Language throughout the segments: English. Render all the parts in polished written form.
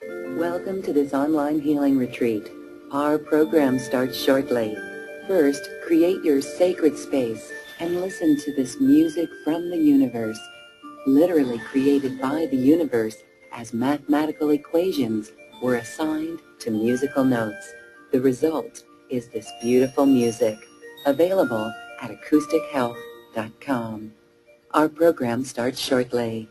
Welcome to this online healing retreat. Our program starts shortly. First, create your sacred space and listen to this music from the universe, literally created by the universe as mathematical equations were assigned to musical notes. The result is this beautiful music, available at acoustichealth.com. Our program starts shortly.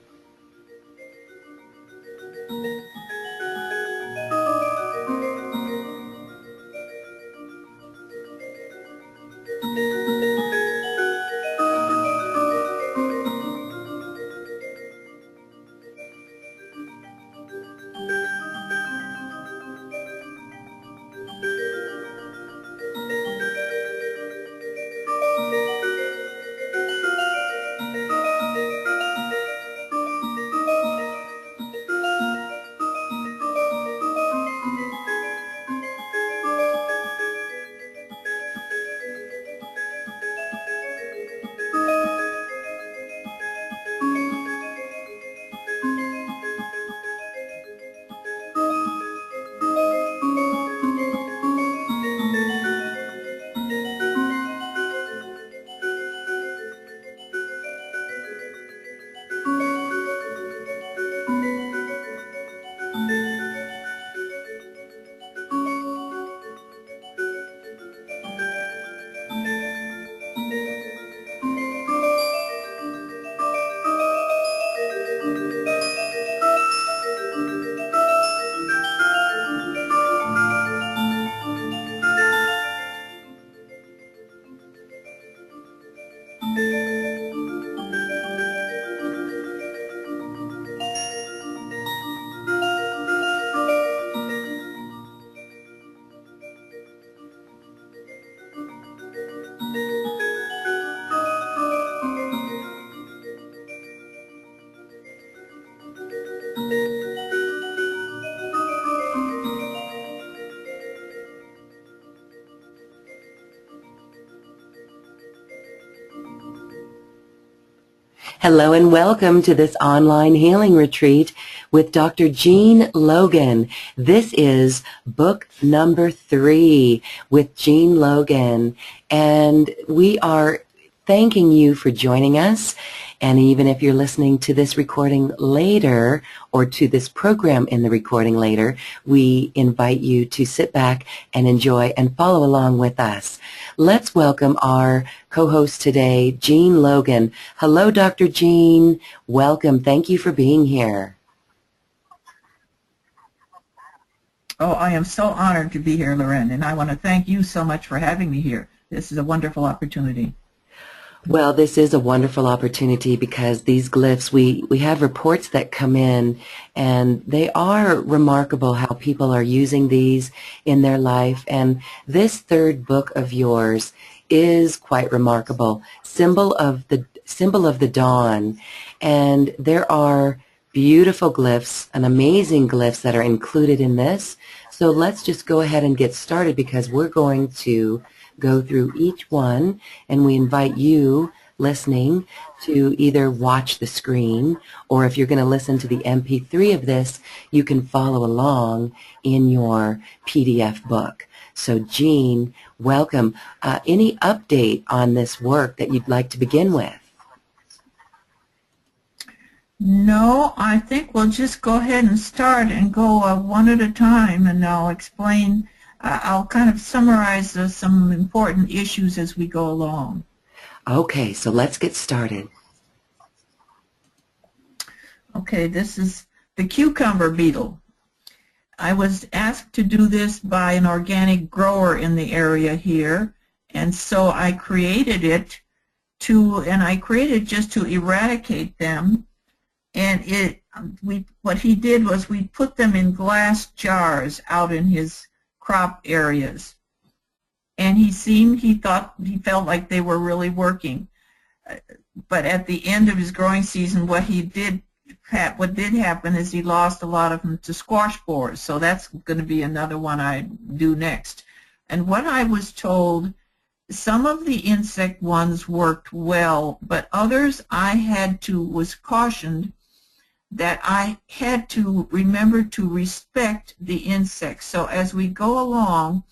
Hello and welcome to this online healing retreat with Dr. Jean Logan. This is book number 3 with Jean Logan, and we are thanking you for joining us. And even if you're listening to this recording later or to this program in the recording later, we invite you to sit back and enjoy and follow along with us. Let's welcome our co-host today, Jean Logan. Hello, Dr. Jean. Welcome. Thank you for being here. Oh, I am so honored to be here, Loren, and I want to thank you so much for having me here. This is a wonderful opportunity. Well, this is a wonderful opportunity because these glyphs, we have reports that come in, and they are remarkable how people are using these in their life. And this third book of yours is quite remarkable, symbol of the dawn. And there are beautiful glyphs and amazing glyphs that are included in this. So let's just go ahead and get started because we're going to go through each one, and we invite you listening to either watch the screen, or if you're going to listen to the MP3 of this, you can follow along in your PDF book. So Jean, welcome. Any update on this work that you'd like to begin with? No, I think we'll just go ahead and start and go one at a time, and I'll explain. I'll kind of summarize some important issues as we go along. Okay, so let's get started. Okay, this is the cucumber beetle. I was asked to do this by an organic grower in the area here, and so I created it just to eradicate them. And what he did was we put them in glass jars out in his crop areas, and he felt like they were really working. But at the end of his growing season, what did happen is he lost a lot of them to squash borers. So that's going to be another one I do next. And what I was told, some of the insect ones worked well, but others was cautioned that I had to remember to respect the insects. So as we go along,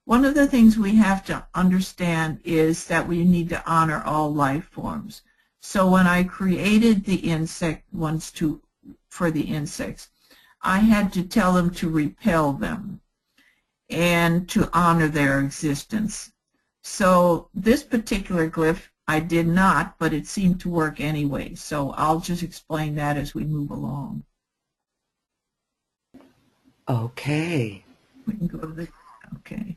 one of the things we have to understand is that we need to honor all life forms. So when I created the insect ones for the insects, I had to tell them to repel them and to honor their existence. So this particular glyph I did not, but it seemed to work anyway. So I'll just explain that as we move along. Okay. We can go to the, okay.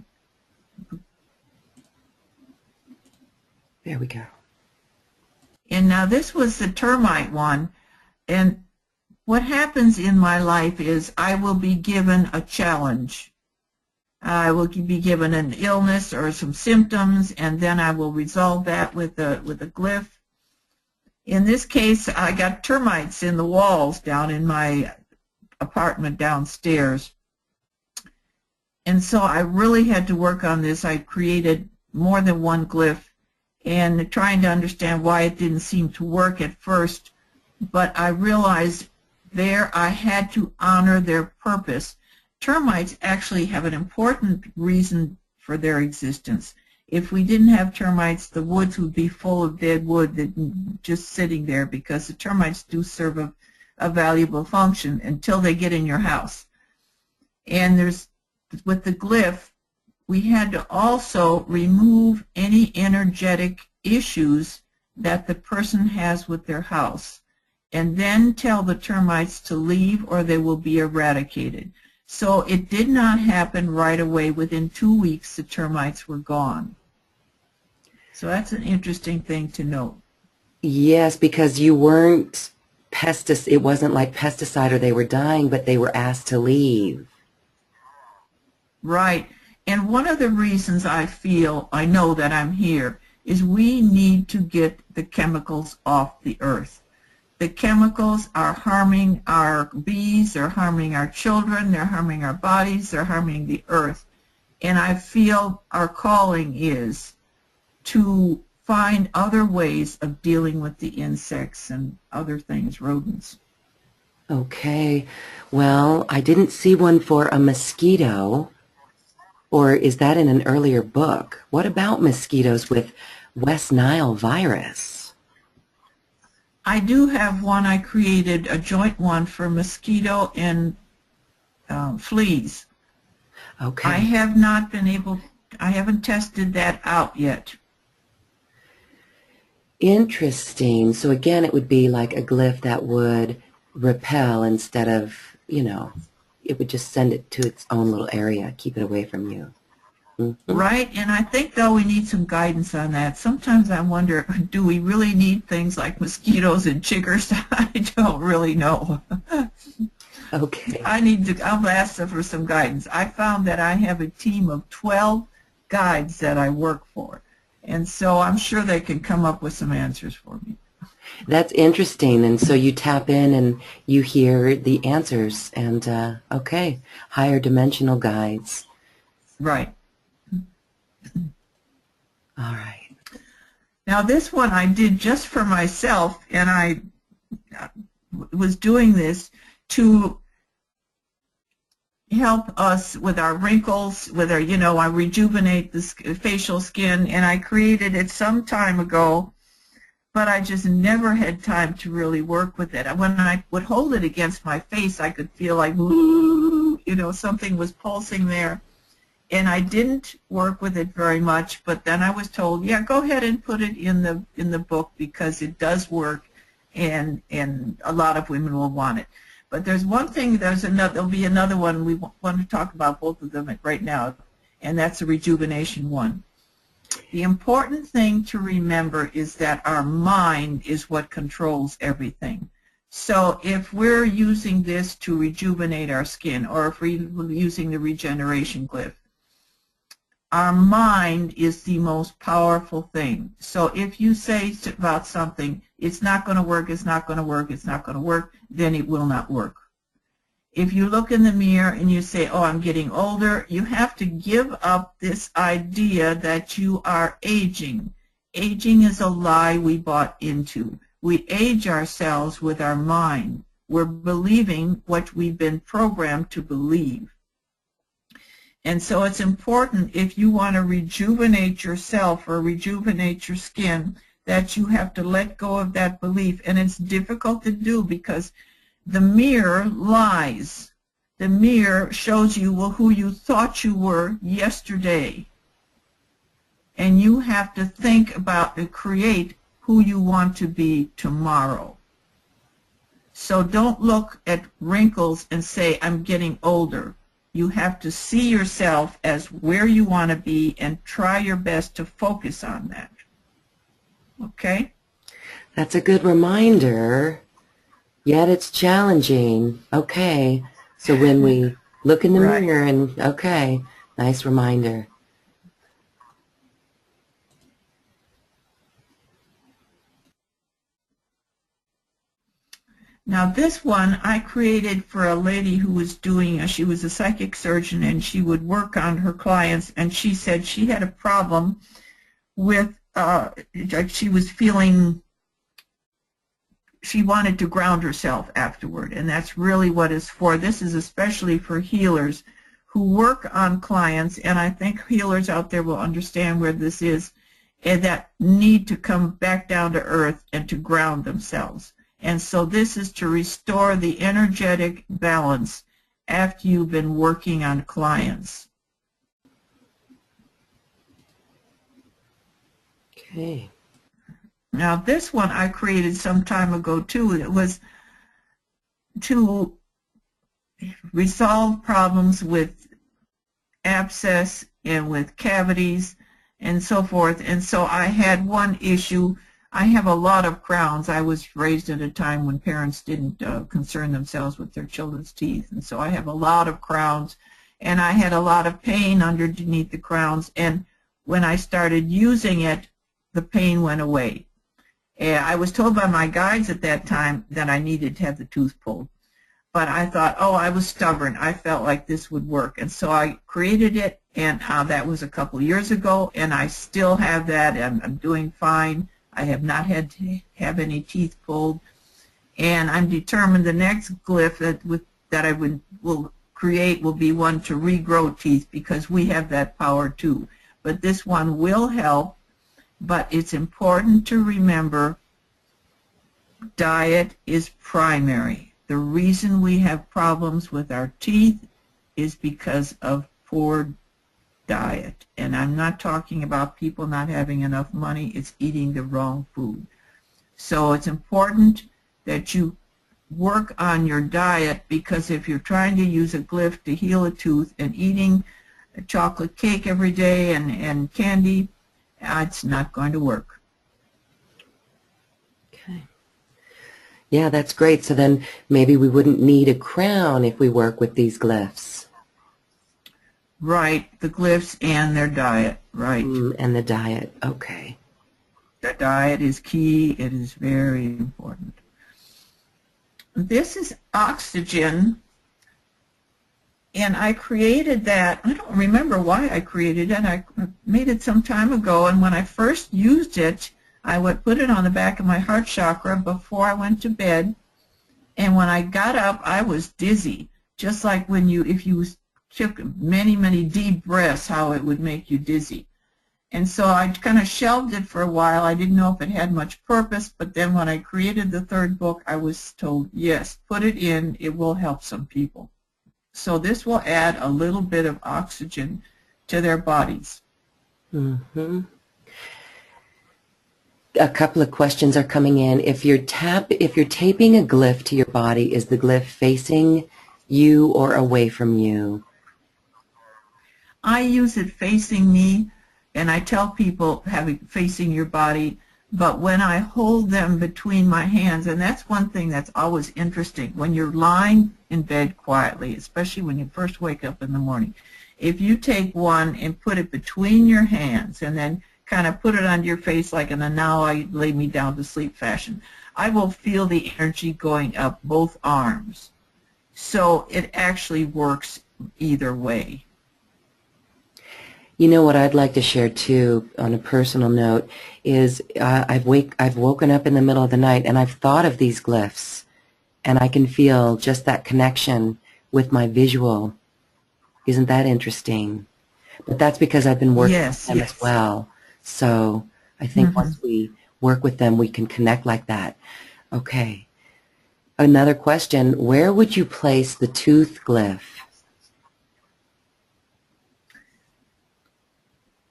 There we go. And now this was the termite one. And what happens in my life is I will be given a challenge. I will be given an illness or some symptoms, and then I will resolve that with a glyph. In this case, I got termites in the walls down in my apartment downstairs. And so I really had to work on this. I created more than one glyph and trying to understand why it didn't seem to work at first. But I realized there I had to honor their purpose. Termites actually have an important reason for their existence. If we didn't have termites, the woods would be full of dead wood that just sitting there, because the termites do serve a valuable function until they get in your house. And with the glyph, we had to also remove any energetic issues that the person has with their house, and then tell the termites to leave or they will be eradicated. So it did not happen right away. Within 2 weeks, the termites were gone. So that's an interesting thing to note. Yes, because you weren't it wasn't like pesticide or they were dying, but they were asked to leave. Right. And one of the reasons I know that I'm here is we need to get the chemicals off the earth. The chemicals are harming our bees, they're harming our children, they're harming our bodies, they're harming the earth. And I feel our calling is to find other ways of dealing with the insects and other things, rodents. Okay. Well, I didn't see one for a mosquito. Or is that in an earlier book? What about mosquitoes with West Nile virus? I do have one. I created a joint one for mosquito and fleas. Okay. I haven't tested that out yet. Interesting. So again, it would be like a glyph that would repel instead of, it would just send it to its own little area, keep it away from you. Mm-hmm. Right, and I think, though, we need some guidance on that. Sometimes I wonder, do we really need things like mosquitoes and chiggers? I don't really know. Okay. I'll ask them for some guidance. I found that I have a team of 12 guides that I work for, and so I'm sure they can come up with some answers for me. That's interesting. And so you tap in and you hear the answers and, okay, higher dimensional guides. Right. All right. Now this one I did just for myself, and I was doing this to help us with our wrinkles, with our, I rejuvenate the facial skin, and I created it some time ago, but I just never had time to really work with it. When I would hold it against my face, I could feel like, something was pulsing there. And I didn't work with it very much, but then I was told, yeah, go ahead and put it in the book because it does work, and a lot of women will want it. But there's one thing, there'll be another one. We want to talk about both of them right now, and that's the rejuvenation one. The important thing to remember is that our mind is what controls everything. So if we're using this to rejuvenate our skin, or if we're using the regeneration glyph, our mind is the most powerful thing. So if you say about something, it's not going to work, it's not going to work, it's not going to work, then it will not work. If you look in the mirror and you say, oh, I'm getting older, you have to give up this idea that you are aging. Aging is a lie we bought into. We age ourselves with our mind. we're believing what we've been programmed to believe. And so it's important, if you want to rejuvenate yourself or rejuvenate your skin, that you have to let go of that belief. And it's difficult to do because the mirror lies. The mirror shows you, well, who you thought you were yesterday. And you have to think about and create who you want to be tomorrow. So don't look at wrinkles and say, I'm getting older. You have to see yourself as where you want to be and try your best to focus on that. Okay? That's a good reminder, yet it's challenging. Okay, so when we look in the Right. mirror and, okay, nice reminder. Now this one I created for a lady who was doing, she was a psychic surgeon, and she would work on her clients, and she said she had a problem with, she was feeling, she wanted to ground herself afterward, and that's really what it's for. This is especially for healers who work on clients, and I think healers out there will understand where this is, and that need to come back down to earth and to ground themselves. And so this is to restore the energetic balance after you've been working on clients. Okay. Now this one I created some time ago too. It was to resolve problems with abscess and with cavities and so forth. And so I had one issue. I have a lot of crowns. I was raised at a time when parents didn't concern themselves with their children's teeth, and so I have a lot of crowns, and I had a lot of pain underneath the crowns, and when I started using it, the pain went away. And I was told by my guides at that time that I needed to have the tooth pulled, but I thought, oh, I was stubborn. I felt like this would work, and so I created it, and that was a couple years ago, and I still have that, and I'm doing fine. I have not had to have any teeth pulled, and I'm determined the next glyph that I will create will be one to regrow teeth, because we have that power too. But this one will help, but it's important to remember diet is primary. The reason we have problems with our teeth is because of poor diet. And I'm not talking about people not having enough money, it's eating the wrong food. So it's important that you work on your diet, because if you're trying to use a glyph to heal a tooth and eating a chocolate cake every day and candy, it's not going to work. Okay. Yeah, that's great. So then maybe we wouldn't need a crown if we work with these glyphs. Right, the glyphs and their diet, right. And the diet, okay. The diet is key. It is very important. This is oxygen, and I created that. I don't remember why I created it. I made it some time ago, and when I first used it, I would put it on the back of my heart chakra before I went to bed, and when I got up, I was dizzy, just like when if you took many, many deep breaths, how it would make you dizzy. And so I kind of shelved it for a while. I didn't know if it had much purpose, but then when I created the third book, I was told, yes, put it in, it will help some people. So this will add a little bit of oxygen to their bodies. Mm-hmm. A couple of questions are coming in. If you're taping a glyph to your body, is the glyph facing you or away from you? I use it facing me, and I tell people have it facing your body, but when I hold them between my hands, and that's one thing that's always interesting, when you're lying in bed quietly, especially when you first wake up in the morning, if you take one and put it between your hands and then kind of put it on your face like in a now I lay me down to sleep fashion, I will feel the energy going up both arms. So it actually works either way. You know what I'd like to share too, on a personal note, is I've woken up in the middle of the night and I've thought of these glyphs, and I can feel just that connection with my visual. Isn't that interesting? But that's because I've been working with Yes, them as yes. well. So I think Hmm. once we work with them, we can connect like that. Okay. Another question, where would you place the tooth glyph?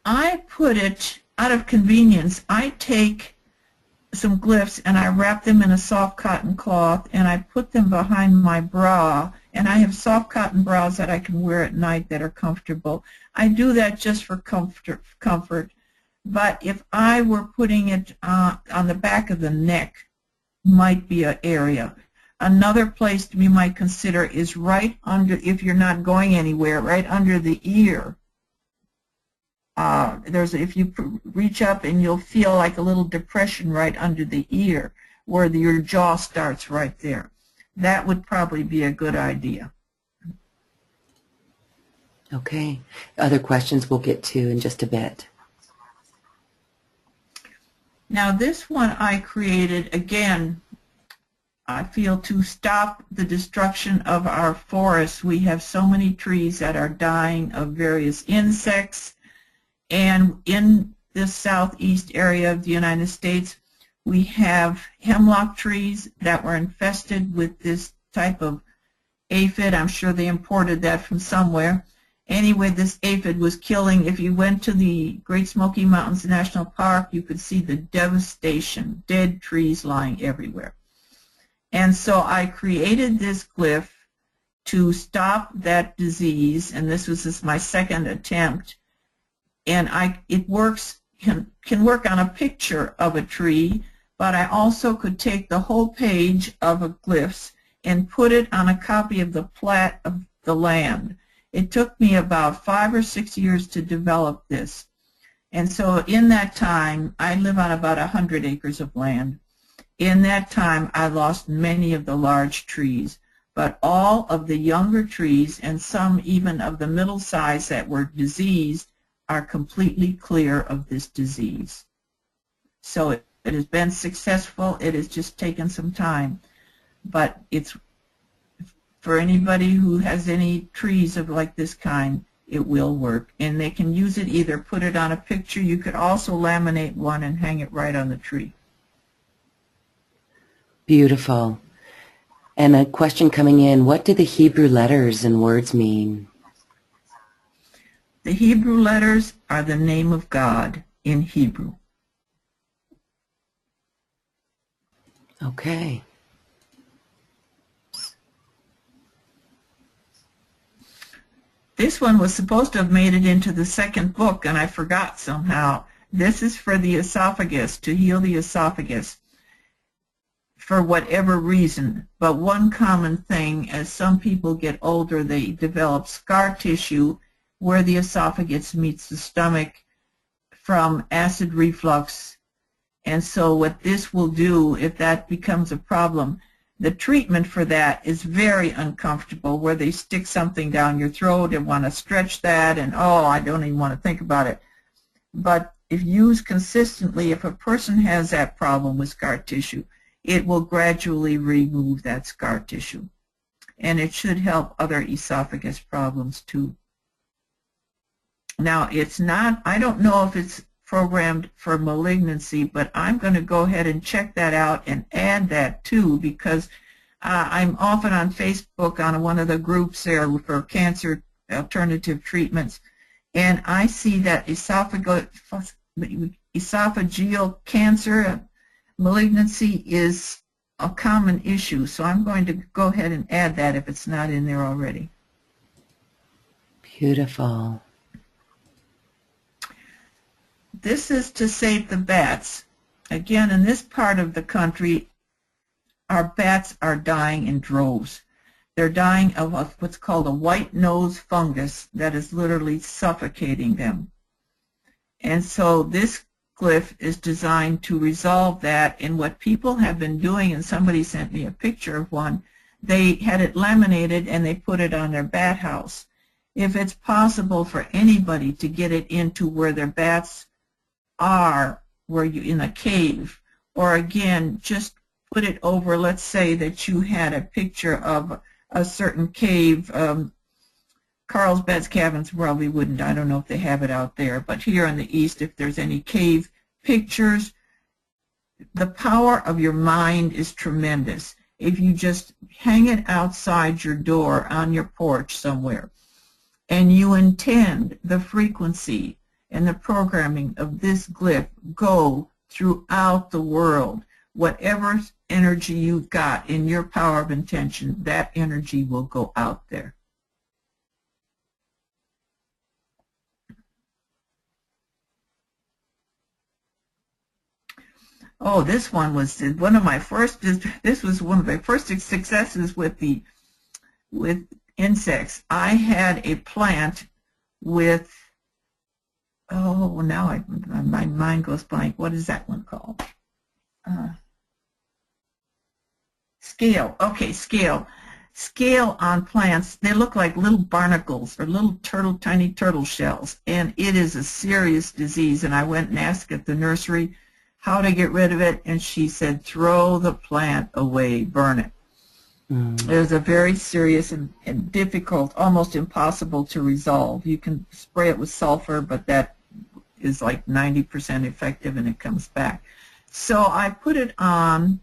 I put it out of convenience. I take some glyphs and I wrap them in a soft cotton cloth and I put them behind my bra, and I have soft cotton bras that I can wear at night that are comfortable. I do that just for comfort. But if I were putting it on the back of the neck, might be an area. Another place you might consider is right under, if you're not going anywhere, right under the ear. If you reach up and you'll feel like a little depression right under the ear where your jaw starts right there. That would probably be a good idea. Okay. Other questions we'll get to in just a bit. Now this one I created, again, I feel to stop the destruction of our forests. We have so many trees that are dying of various insects. And in this southeast area of the United States, we have hemlock trees that were infested with this type of aphid. I'm sure they imported that from somewhere. Anyway, this aphid was killing. If you went to the Great Smoky Mountains National Park, you could see the devastation, dead trees lying everywhere. And so I created this glyph to stop that disease, and this was my second attempt. And it works, can work on a picture of a tree, but I also could take the whole page of a glyphs and put it on a copy of the plat of the land. It took me about 5 or 6 years to develop this. And so in that time, I live on about 100 acres of land. In that time, I lost many of the large trees, but all of the younger trees and some even of the middle size that were diseased are completely clear of this disease. So it has been successful. It has just taken some time, but it's for anybody who has any trees of like this kind, it will work. And they can use it, either put it on a picture. You could also laminate one and hang it right on the tree. Beautiful. And a question coming in, what do the Hebrew letters and words mean? The Hebrew letters are the name of God in Hebrew. Okay. This one was supposed to have made it into the second book, and I forgot somehow. This is for the esophagus, to heal the esophagus for whatever reason. But one common thing, as some people get older, they develop scar tissue where the esophagus meets the stomach from acid reflux. And so what this will do, if that becomes a problem, the treatment for that is very uncomfortable, where they stick something down your throat and want to stretch that, and oh, I don't even want to think about it. But if used consistently, if a person has that problem with scar tissue, it will gradually remove that scar tissue. And it should help other esophagus problems too. Now, it's not, I don't know if it's programmed for malignancy, but I'm going to go ahead and check that out and add that too, because I'm often on Facebook on one of the groups there for cancer alternative treatments, and I see that esophageal cancer malignancy is a common issue, so I'm going to go ahead and add that if it's not in there already. Beautiful. This is to save the bats. Again, in this part of the country, our bats are dying in droves. They're dying of what's called a white nose fungus that is literally suffocating them. And so this glyph is designed to resolve that. And what people have been doing, and somebody sent me a picture of one, they had it laminated and they put it on their bat house. If it's possible for anybody to get it into where their bats are, where you in a cave, or again, just put it over, let's say that you had a picture of a certain cave. Carlsbad's Caverns probably wouldn't. I don't know if they have it out there. But here in the East, if there's any cave pictures, the power of your mind is tremendous. If you just hang it outside your door on your porch somewhere, and you intend the frequency and the programming of this glyph go throughout the world, whatever energy you've got in your power of intention, that energy will go out there. Oh, this one was one of my first. This was one of my first successes with insects. I had a plant with. Oh, now my mind goes blank. What is that one called? Scale. Okay, scale. Scale on plants. They look like little barnacles or little tiny turtle shells, and it is a serious disease. And I went and asked at the nursery how to get rid of it, and she said, throw the plant away, burn it. It was a very serious and difficult, almost impossible to resolve. You can spray it with sulfur, but that is like 90% effective and it comes back. So I put it on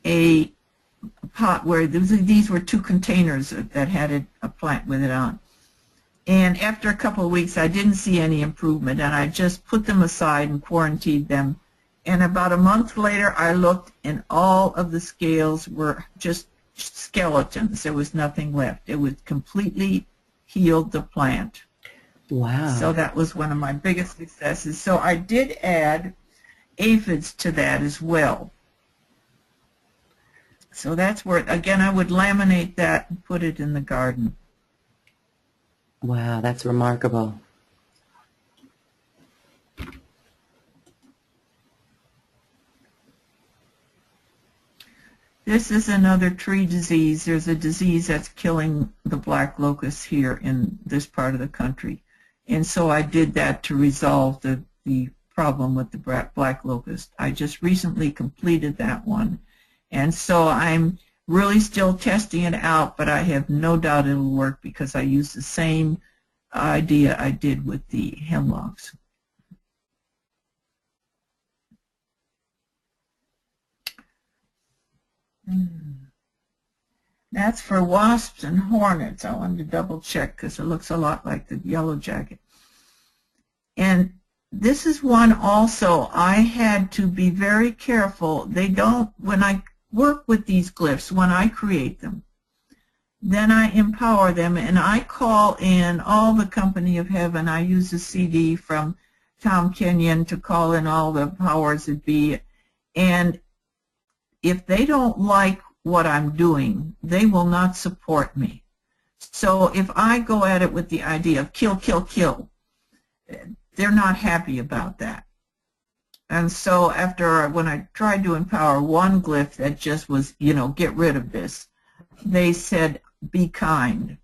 a pot where these were 2 containers that had a plant with it on. And after a couple of weeks, I didn't see any improvement, and I just put them aside and quarantined them. And about a month later, I looked, and all of the scales were just skeletons. There was nothing left. It was completely healed the plant. Wow. So that was one of my biggest successes. So I did add aphids to that as well. So that's where, again, I would laminate that and put it in the garden. Wow, that's remarkable. This is another tree disease. There's a disease that's killing the black locust here in this part of the country. And so I did that to resolve the problem with the black locust. I just recently completed that one. And so I'm really still testing it out, but I have no doubt it'll work because I use the same idea I did with the hemlocks. That's for wasps and hornets. I wanted to double check because it looks a lot like the yellow jacket. And this is one also I had to be very careful. They don't, when I work with these glyphs, when I create them, then I empower them and I call in all the company of heaven. I use a CD from Tom Kenyon to call in all the powers that be. And if they don't like what I'm doing, they will not support me. So if I go at it with the idea of kill, kill, kill, they're not happy about that. And so when I tried to empower one glyph that just was, get rid of this, they said, be kind.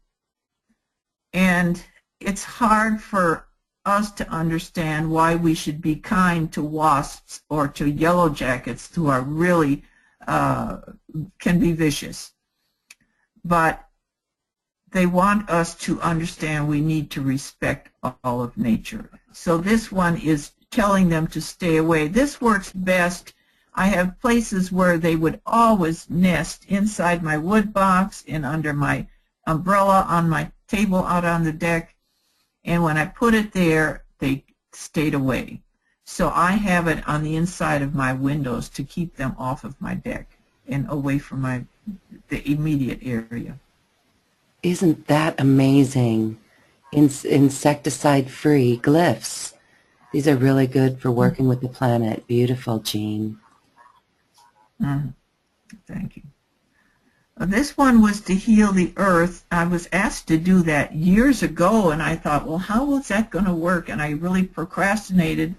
And it's hard for us to understand why we should be kind to wasps or to yellow jackets who are really can be vicious. But they want us to understand we need to respect all of nature. So this one is telling them to stay away. This works best. I have places where they would always nest inside my wood box and under my umbrella on my table out on the deck. And when I put it there, they stayed away. So I have it on the inside of my windows to keep them off of my deck and away from the immediate area. Isn't that amazing? Insecticide-free glyphs. These are really good for working with the planet. Beautiful, Jean. Thank you. This one was to heal the earth. I was asked to do that years ago, and I thought, well, how was that going to work? And I really procrastinated.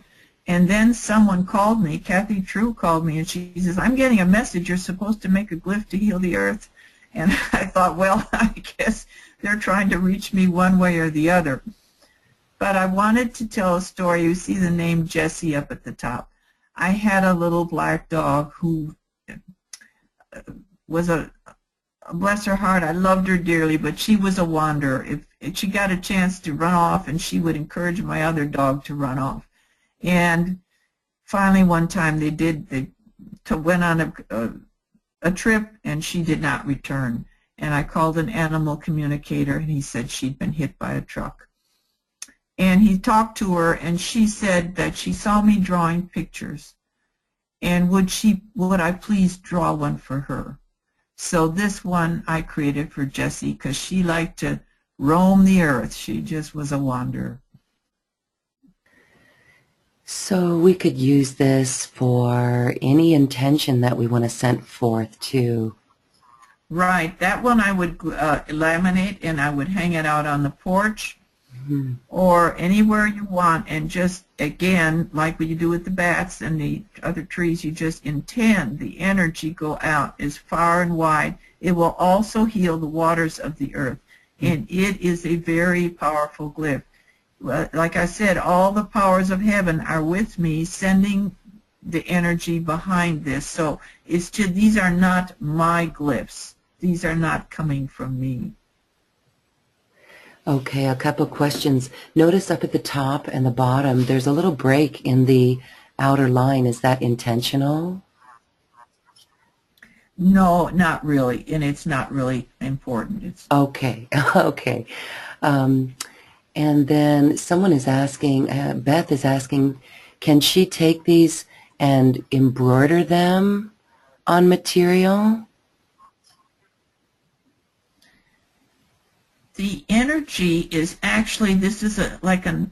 And then someone called me, Kathy True called me, and she says, I'm getting a message. You're supposed to make a glyph to heal the earth. And I thought, well, I guess they're trying to reach me one way or the other. But I wanted to tell a story. You see the name Jessie up at the top. I had a little black dog who was a bless her heart, I loved her dearly, but she was a wanderer. If she got a chance to run off, and she would encourage my other dog to run off. And finally, one time they went on a trip, and she did not return. And I called an animal communicator, and he said she'd been hit by a truck. And he talked to her, and she said that she saw me drawing pictures, and would I please draw one for her. So this one I created for Jessie because she liked to roam the earth. She just was a wanderer. So we could use this for any intention that we want to send forth to. Right. That one I would laminate, and I would hang it out on the porch or anywhere you want, and just, again, like what you do with the bats and the other trees, you just intend the energy go out as far and wide. It will also heal the waters of the earth, and it is a very powerful glyph. Like I said, all the powers of heaven are with me, sending the energy behind this. So it's just, these are not my glyphs. These are not coming from me. Okay, a couple questions. Notice up at the top and the bottom, there's a little break in the outer line. Is that intentional? No, not really, and it's not really important. It's okay, okay. And then someone is asking, Beth is asking, can she take these and embroider them on material? The energy is actually, this is like a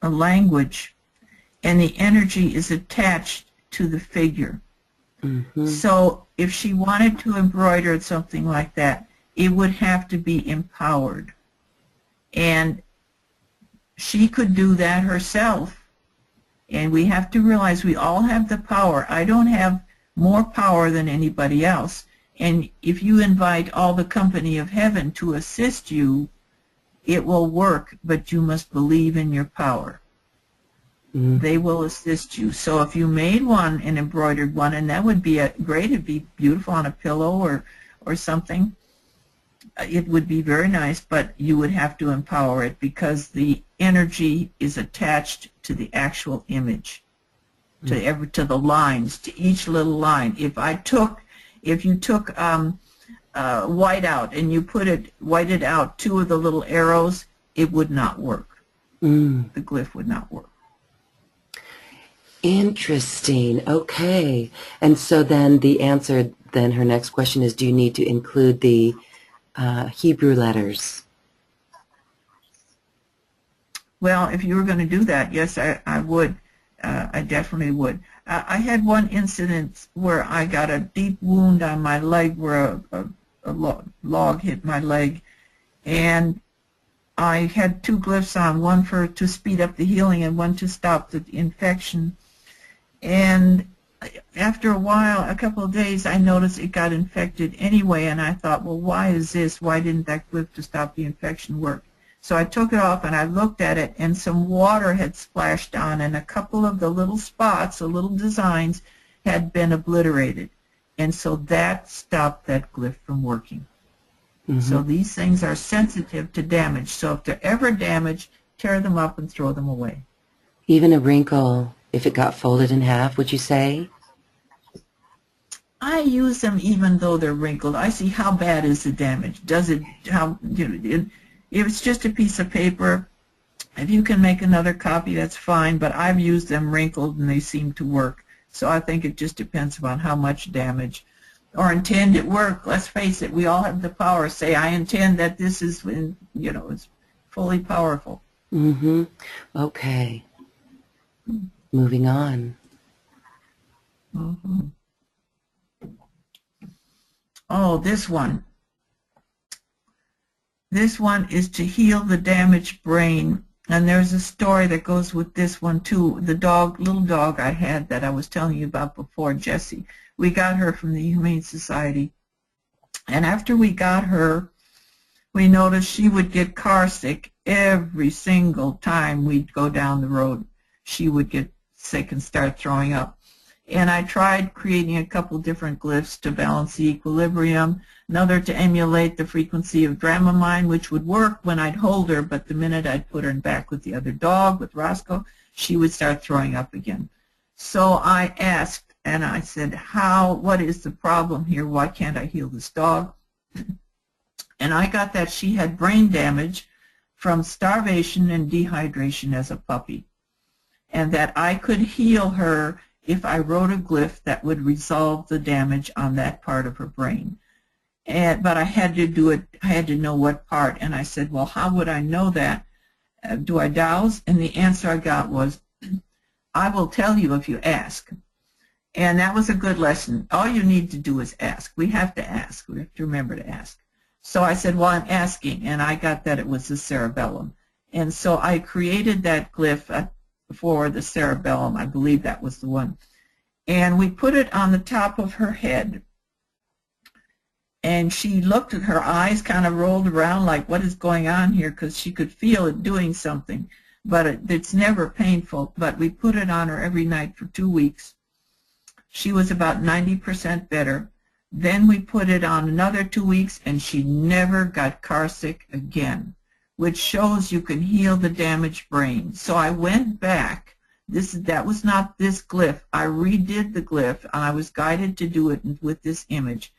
language, and the energy is attached to the figure. So if she wanted to embroider something like that, it would have to be empowered. And she could do that herself. And we have to realize we all have the power. I don't have more power than anybody else. And if you invite all the company of heaven to assist you, it will work, but you must believe in your power. They will assist you. So if you made one, an embroidered one, and that would be great, it'd be beautiful on a pillow or something, it would be very nice, but you would have to empower it because the energy is attached to the actual image, to the lines, to each little line. If you took white out and you whited out two of the little arrows, it would not work. The glyph would not work. Interesting. Okay. And so then the answer, then her next question is, do you need to include the Hebrew letters? Well, if you were going to do that, yes, I would. I definitely would. I had one incident where I got a deep wound on my leg where a log hit my leg, and I had two glyphs on, one to speed up the healing and one to stop the infection. And after a while, a couple of days, I noticed it got infected anyway, and I thought, well, why is this? Why didn't that glyph to stop the infection work? So I took it off and I looked at it, and some water had splashed on, and a couple of the little spots, the little designs, had been obliterated. And so that stopped that glyph from working. So these things are sensitive to damage. So if they're ever damaged, tear them up and throw them away. Even a wrinkle, if it got folded in half, would you say? I use them even though they're wrinkled. I see how bad is the damage. Does it, if it's just a piece of paper, if you can make another copy, that's fine, but I've used them wrinkled and they seem to work. So I think it just depends upon how much damage or intend it work. Let's face it, we all have the power. Say, I intend that this is, it's fully powerful. Okay. Moving on. Oh, this one. This one is to heal the damaged brain. And there's a story that goes with this one, too. The little dog I had that I was telling you about before, Jessie. We got her from the Humane Society. And after we got her, we noticed she would get car sick every single time we'd go down the road. She would get sick and start throwing up. And I tried creating a couple different glyphs to balance the equilibrium, another to emulate the frequency of Dramamine, which would work when I'd hold her, but the minute I'd put her back with the other dog, with Roscoe, she would start throwing up again. So I asked, and I said, what is the problem here? Why can't I heal this dog? And I got that she had brain damage from starvation and dehydration as a puppy, and that I could heal her if I wrote a glyph that would resolve the damage on that part of her brain. But I had to do it, I had to know what part, and I said, well, how would I know that? Do I dowse? And the answer I got was, I will tell you if you ask. And that was a good lesson. All you need to do is ask. We have to ask. We have to remember to ask. So I said, well, I'm asking, and I got that it was the cerebellum. And so I created that glyph for the cerebellum. I believe that was the one. And we put it on the top of her head. And she looked at her eyes, kind of rolled around like, what is going on here? Because she could feel it doing something. But it's never painful. But we put it on her every night for 2 weeks. She was about 90% better. Then we put it on another 2 weeks, and she never got car sick again, which shows you can heal the damaged brain. So I went back. That was not this glyph. I redid the glyph, and I was guided to do it with this image.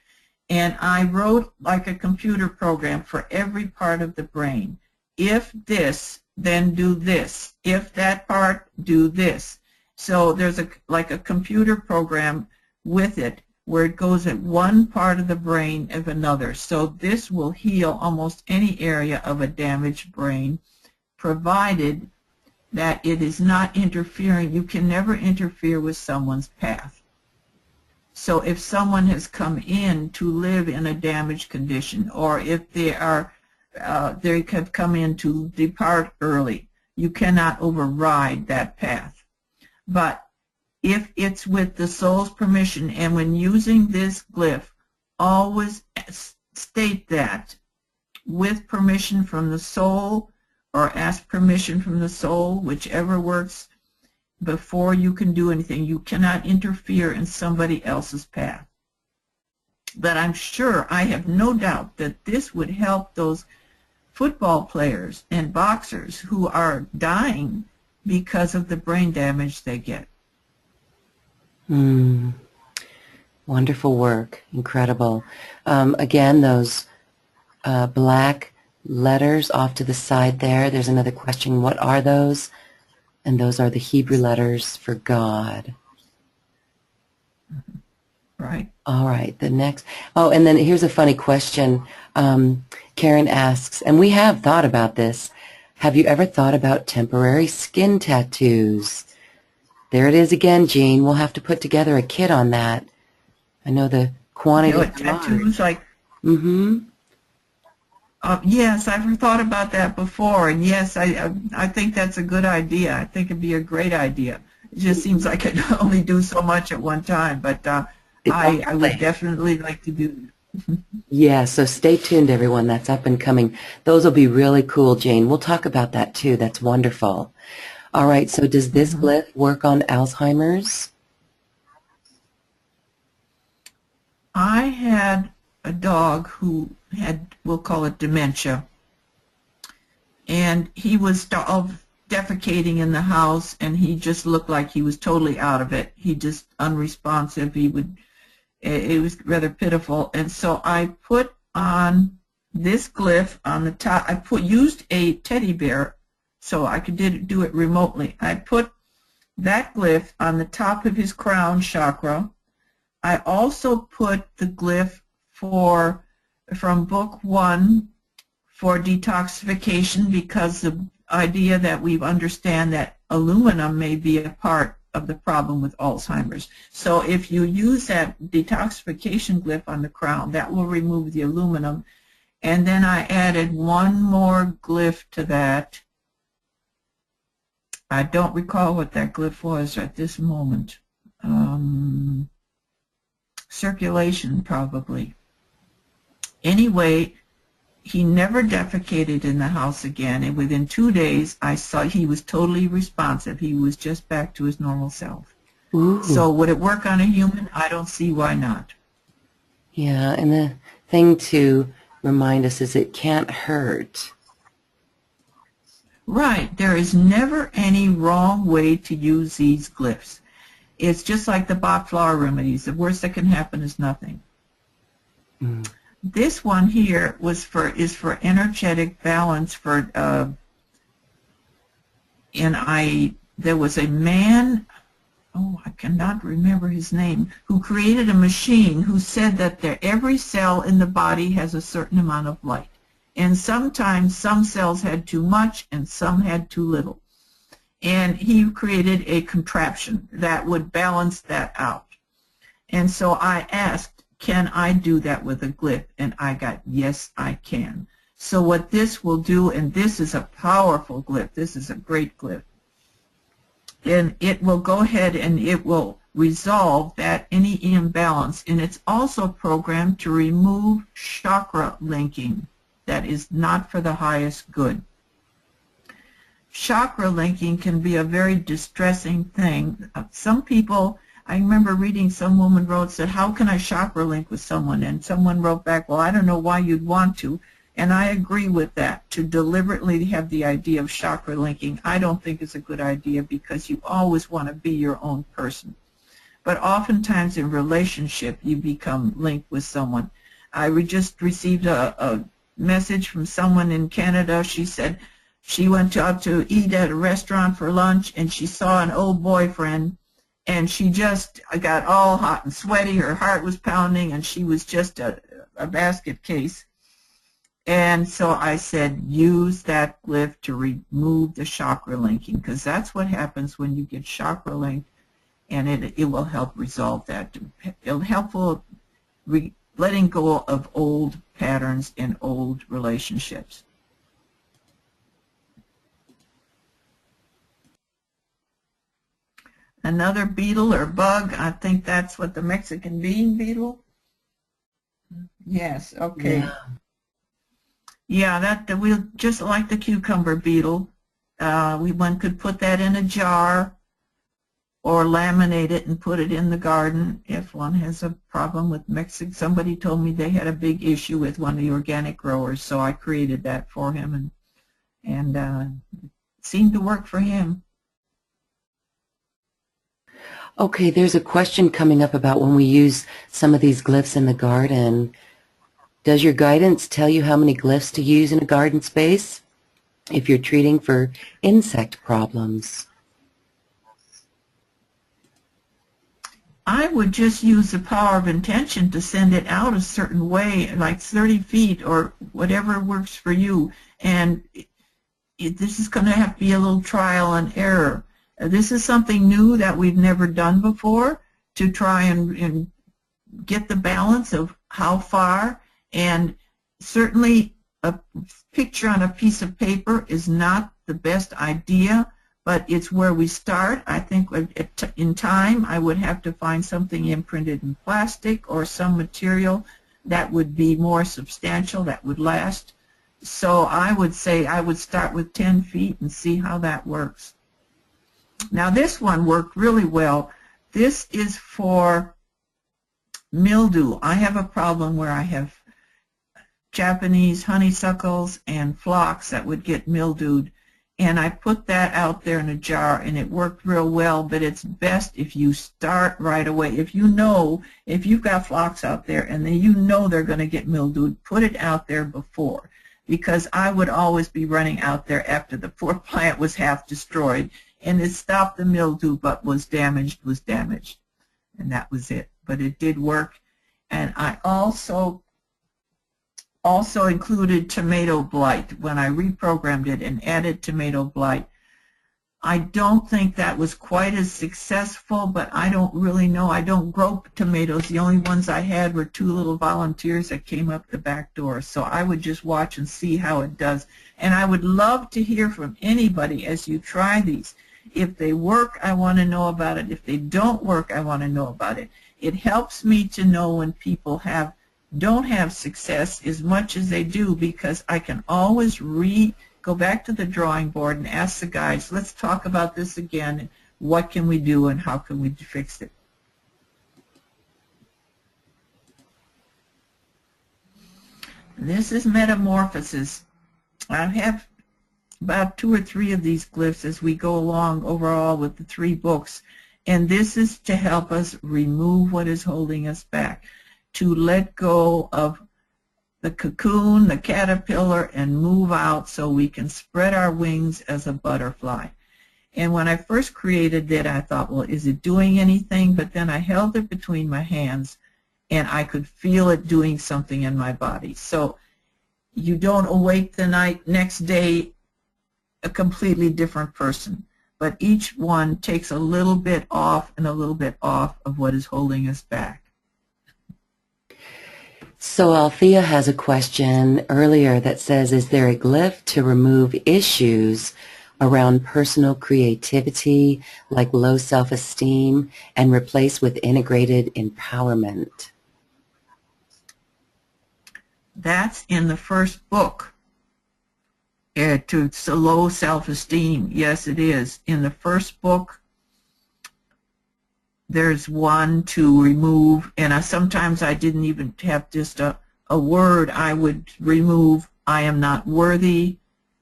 And I wrote like a computer program for every part of the brain. If this, then do this. If that part, do this. So there's like a computer program with it where it goes at one part of the brain of another. So this will heal almost any area of a damaged brain, provided that it is not interfering. You can never interfere with someone's path. So if someone has come in to live in a damaged condition, or if they have come in to depart early, you cannot override that path. But if it's with the soul's permission, and when using this glyph, always state that with permission from the soul, or ask permission from the soul, whichever works, before you can do anything. You cannot interfere in somebody else's path. But I'm sure, I have no doubt, that this would help those football players and boxers who are dying because of the brain damage they get. Wonderful work. Incredible. Again, those black letters off to the side there. There's another question. What are those? And those are the Hebrew letters for God. Right. All right. The next. Oh, and then here's a funny question. Karen asks, and we have thought about this, have you ever thought about temporary skin tattoos? There it is again, Jean. We'll have to put together a kit on that. I know the quantity. Tattoos like. Yes, I've thought about that before, and yes, I think that's a good idea. I think it'd be a great idea. It just seems like I can only do so much at one time, but I would definitely like to do it. Yeah, so stay tuned, everyone. That's up and coming. Those will be really cool, Jane. We'll talk about that, too. That's wonderful. All right, so does this glyph work on Alzheimer's? I had a dog who had, we'll call it dementia, and he was defecating in the house, and he just looked like he was totally out of it. He just unresponsive. It was rather pitiful, and so I put on this glyph on the top. I used a teddy bear, so I could do it remotely. I put that glyph on the top of his crown chakra. I also put the glyph from book 1 for detoxification, because the idea that we understand that aluminum may be a part of the problem with Alzheimer's. So if you use that detoxification glyph on the crown, that will remove the aluminum. And then I added one more glyph to that. I don't recall what that glyph was at this moment. Circulation, probably. Anyway, he never defecated in the house again, and within 2 days I saw he was totally responsive. He was just back to his normal self. Ooh. So would it work on a human? I don't see why not. Yeah, and the thing to remind us is it can't hurt. Right. There is never any wrong way to use these glyphs. It's just like the Bach flower remedies. The worst that can happen is nothing. Mm. This one here is for energetic balance for there was a man, oh, I cannot remember his name, who created a machine who said that every cell in the body has a certain amount of light. And sometimes some cells had too much and some had too little. And he created a contraption that would balance that out. And so I asked, can I do that with a glyph? And I got, yes, I can. So what this will do, and this is a powerful glyph, this is a great glyph, and it will go ahead and it will resolve that any imbalance. And it's also programmed to remove chakra linking that is not for the highest good. Chakra linking can be a very distressing thing. Some people, I remember reading, some woman wrote, said, how can I chakra link with someone? And someone wrote back, well, I don't know why you'd want to. And I agree with that. To deliberately have the idea of chakra linking, I don't think is a good idea, because you always want to be your own person. But oftentimes in relationship, you become linked with someone. I just received a message from someone in Canada. She said she went out to eat at a restaurant for lunch, and she saw an old boyfriend, and she just got all hot and sweaty. Her heart was pounding, and she was just a basket case. And so I said, use that glyph to remove the chakra linking, because that's what happens when you get chakra linked, and it will help resolve that. It'll help letting go of old patterns and old relationships. Another beetle or bug, I think that's what the Mexican bean beetle. Yes, okay. Yeah, we'll just like the cucumber beetle. One could put that in a jar or laminate it and put it in the garden if one has a problem with Mexican. Somebody told me they had a big issue with one of the organic growers, so I created that for him, and it seemed to work for him. Okay, there's a question coming up about when we use some of these glyphs in the garden. Does your guidance tell you how many glyphs to use in a garden space if you're treating for insect problems? I would just use the power of intention to send it out a certain way, like 30 feet or whatever works for you. And this is going to have to be a little trial and error. This is something new that we've never done before, to try and get the balance of how far. And certainly a picture on a piece of paper is not the best idea, but it's where we start. I think in time I would have to find something imprinted in plastic or some material that would be more substantial, that would last. So I would say I would start with 10 feet and see how that works. Now this one worked really well. This is for mildew. I have a problem where I have Japanese honeysuckles and phlox that would get mildewed, and I put that out there in a jar, and it worked real well. But it's best if you start right away. If you've got phlox out there and then you know they're going to get mildewed, put it out there before, because I would always be running out there after the poor plant was half destroyed, and it stopped the mildew, but was damaged, and that was it. But it did work. And I also included tomato blight when I reprogrammed it and added tomato blight. I don't think that was quite as successful, but I don't really know. I don't grow tomatoes. The only ones I had were 2 little volunteers that came up the back door. So I would just watch and see how it does. And I would love to hear from anybody as you try these. If they work, I want to know about it. If they don't work, I want to know about it. It helps me to know when people don't have success as much as they do, because I can always go back to the drawing board and ask the guys, let's talk about this again. what can we do and how can we fix it. This is metamorphosis. I have about 2 or 3 of these glyphs as we go along overall with the 3 books. And this is to help us remove what is holding us back, to let go of the cocoon, the caterpillar, and move out so we can spread our wings as a butterfly. And when I first created it, I thought, well, is it doing anything? But then I held it between my hands, and I could feel it doing something in my body. So you don't awake the next day a completely different person, but each one takes a little bit off and a little bit off of what is holding us back. So Althea has a question earlier that says, is there a glyph to remove issues around personal creativity, like low self-esteem, and replace with integrated empowerment? That's in the first book. To low self-esteem, yes, it is. In the first book, there's one to remove, and sometimes I didn't even have just a word. I would remove, I am not worthy,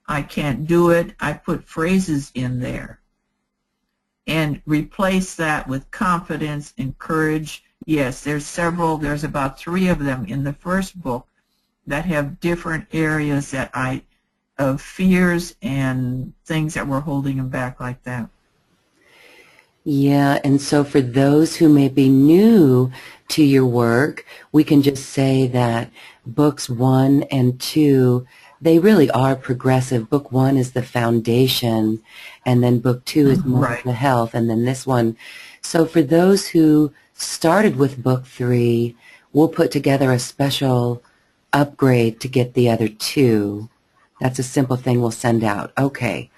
I can't do it. I put phrases in there and replace that with confidence and courage. Yes, there's several. There's about 3 of them in the first book that have different areas that of fears and things that were holding them back like that. Yeah, and so for those who may be new to your work, we can just say that books 1 and 2, they really are progressive. Book 1 is the foundation, and then book 2 is more right. of the health, and then this one. So for those who started with book 3, we'll put together a special upgrade to get the other 2. That's a simple thing we'll send out. Okay.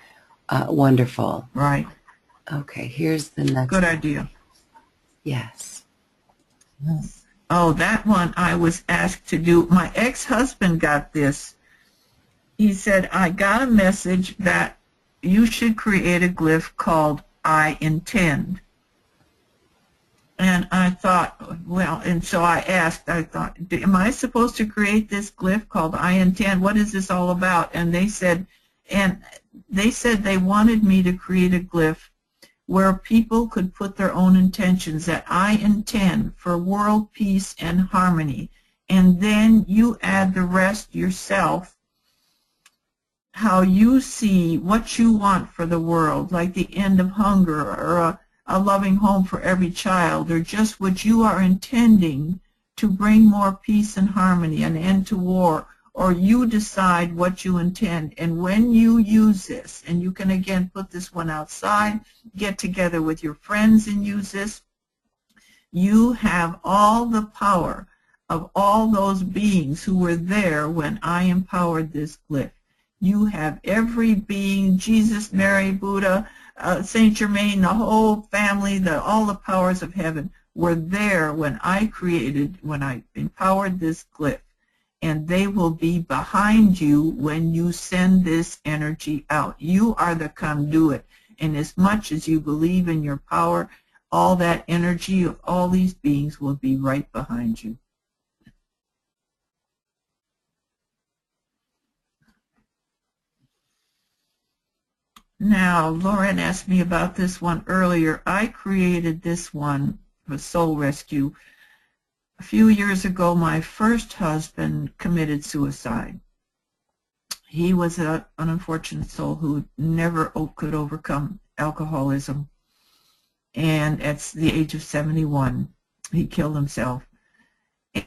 Wonderful. Right. Okay, here's the next. Good idea. Yes. Oh, that one I was asked to do. My ex-husband got this. He said, I got a message that you should create a glyph called I intend. And I thought, well, and so I asked, I thought, am I supposed to create this glyph called I intend? What is this all about? And they said they wanted me to create a glyph where people could put their own intentions, that I intend for world peace and harmony. And then you add the rest yourself, how you see what you want for the world, like the end of hunger or a loving home for every child, or just what you are intending to bring more peace and harmony, an end to war, or you decide what you intend. And when you use this, and you can again put this one outside, get together with your friends and use this, you have all the power of all those beings who were there when I empowered this glyph. You have every being, Jesus, Mary, Buddha, Saint Germain, the whole family, all the powers of heaven were there when I empowered this glyph. And they will be behind you when you send this energy out. You are the conduit. And as much as you believe in your power, all that energy of all these beings will be right behind you. Now, Lauren asked me about this one earlier. I created this one for Soul Rescue. A few years ago, my first husband committed suicide. He was an unfortunate soul who never could overcome alcoholism. And at the age of 71, he killed himself.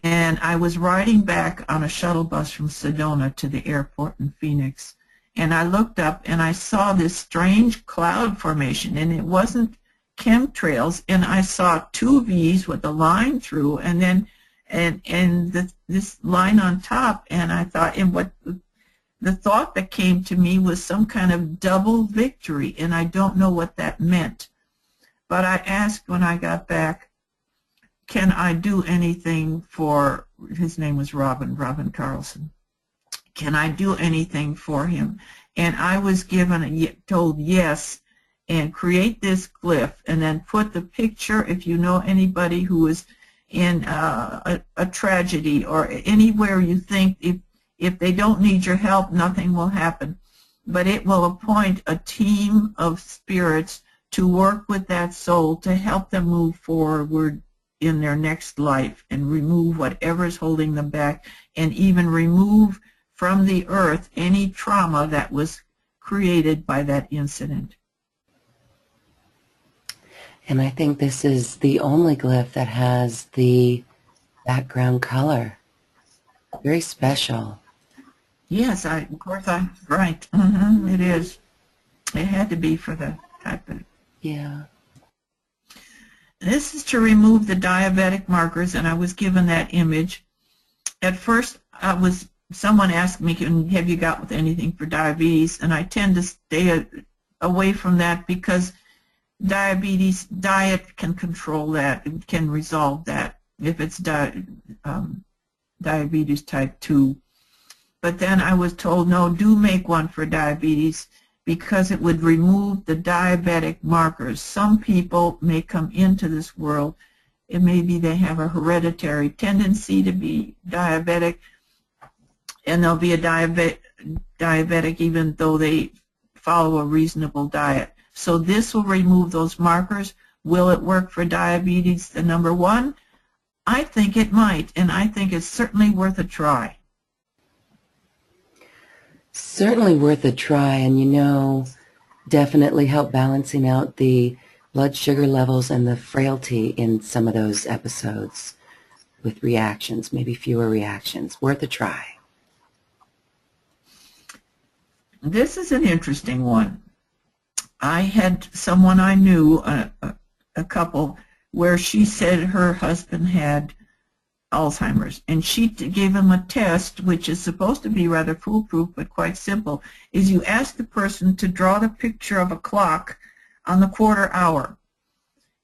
And I was riding back on a shuttle bus from Sedona to the airport in Phoenix. And I looked up and I saw this strange cloud formation, and it wasn't chemtrails, and I saw 2 V's with a line through, and then this line on top, and I thought, and what the thought that came to me was some kind of double victory, and I don't know what that meant. But I asked when I got back, can I do anything for, his name was Robin Carlson. Can I do anything for him? And I was told yes, and create this glyph, and then put the picture, if you know anybody who is in a tragedy or anywhere you think if they don't need your help, nothing will happen. But it will appoint a team of spirits to work with that soul to help them move forward in their next life and remove whatever is holding them back, and even remove from the earth any trauma that was created by that incident. And I think this is the only glyph that has the background color. Very special. Yes, of course, I'm right. It is. It had to be for the type of. Yeah. This is to remove the diabetic markers, and I was given that image. At first, someone asked me, have you got with anything for diabetes? And I tend to stay away from that because diabetes diet can control that. It can resolve that if it's diabetes type 2. But then I was told, no, do make one for diabetes because it would remove the diabetic markers. Some people may come into this world, and maybe they have a hereditary tendency to be diabetic, and they'll be a diabetic even though they follow a reasonable diet. So this will remove those markers. Will it work for diabetes, the number 1? I think it might, and I think it's certainly worth a try. Certainly worth a try, and you know, definitely help balancing out the blood sugar levels and the frailty in some of those episodes with reactions, maybe fewer reactions. Worth a try. This is an interesting one. I had someone I knew, a couple, where she said her husband had Alzheimer's, and she gave him a test which is supposed to be rather foolproof but quite simple. Is you ask the person to draw the picture of a clock on the quarter hour,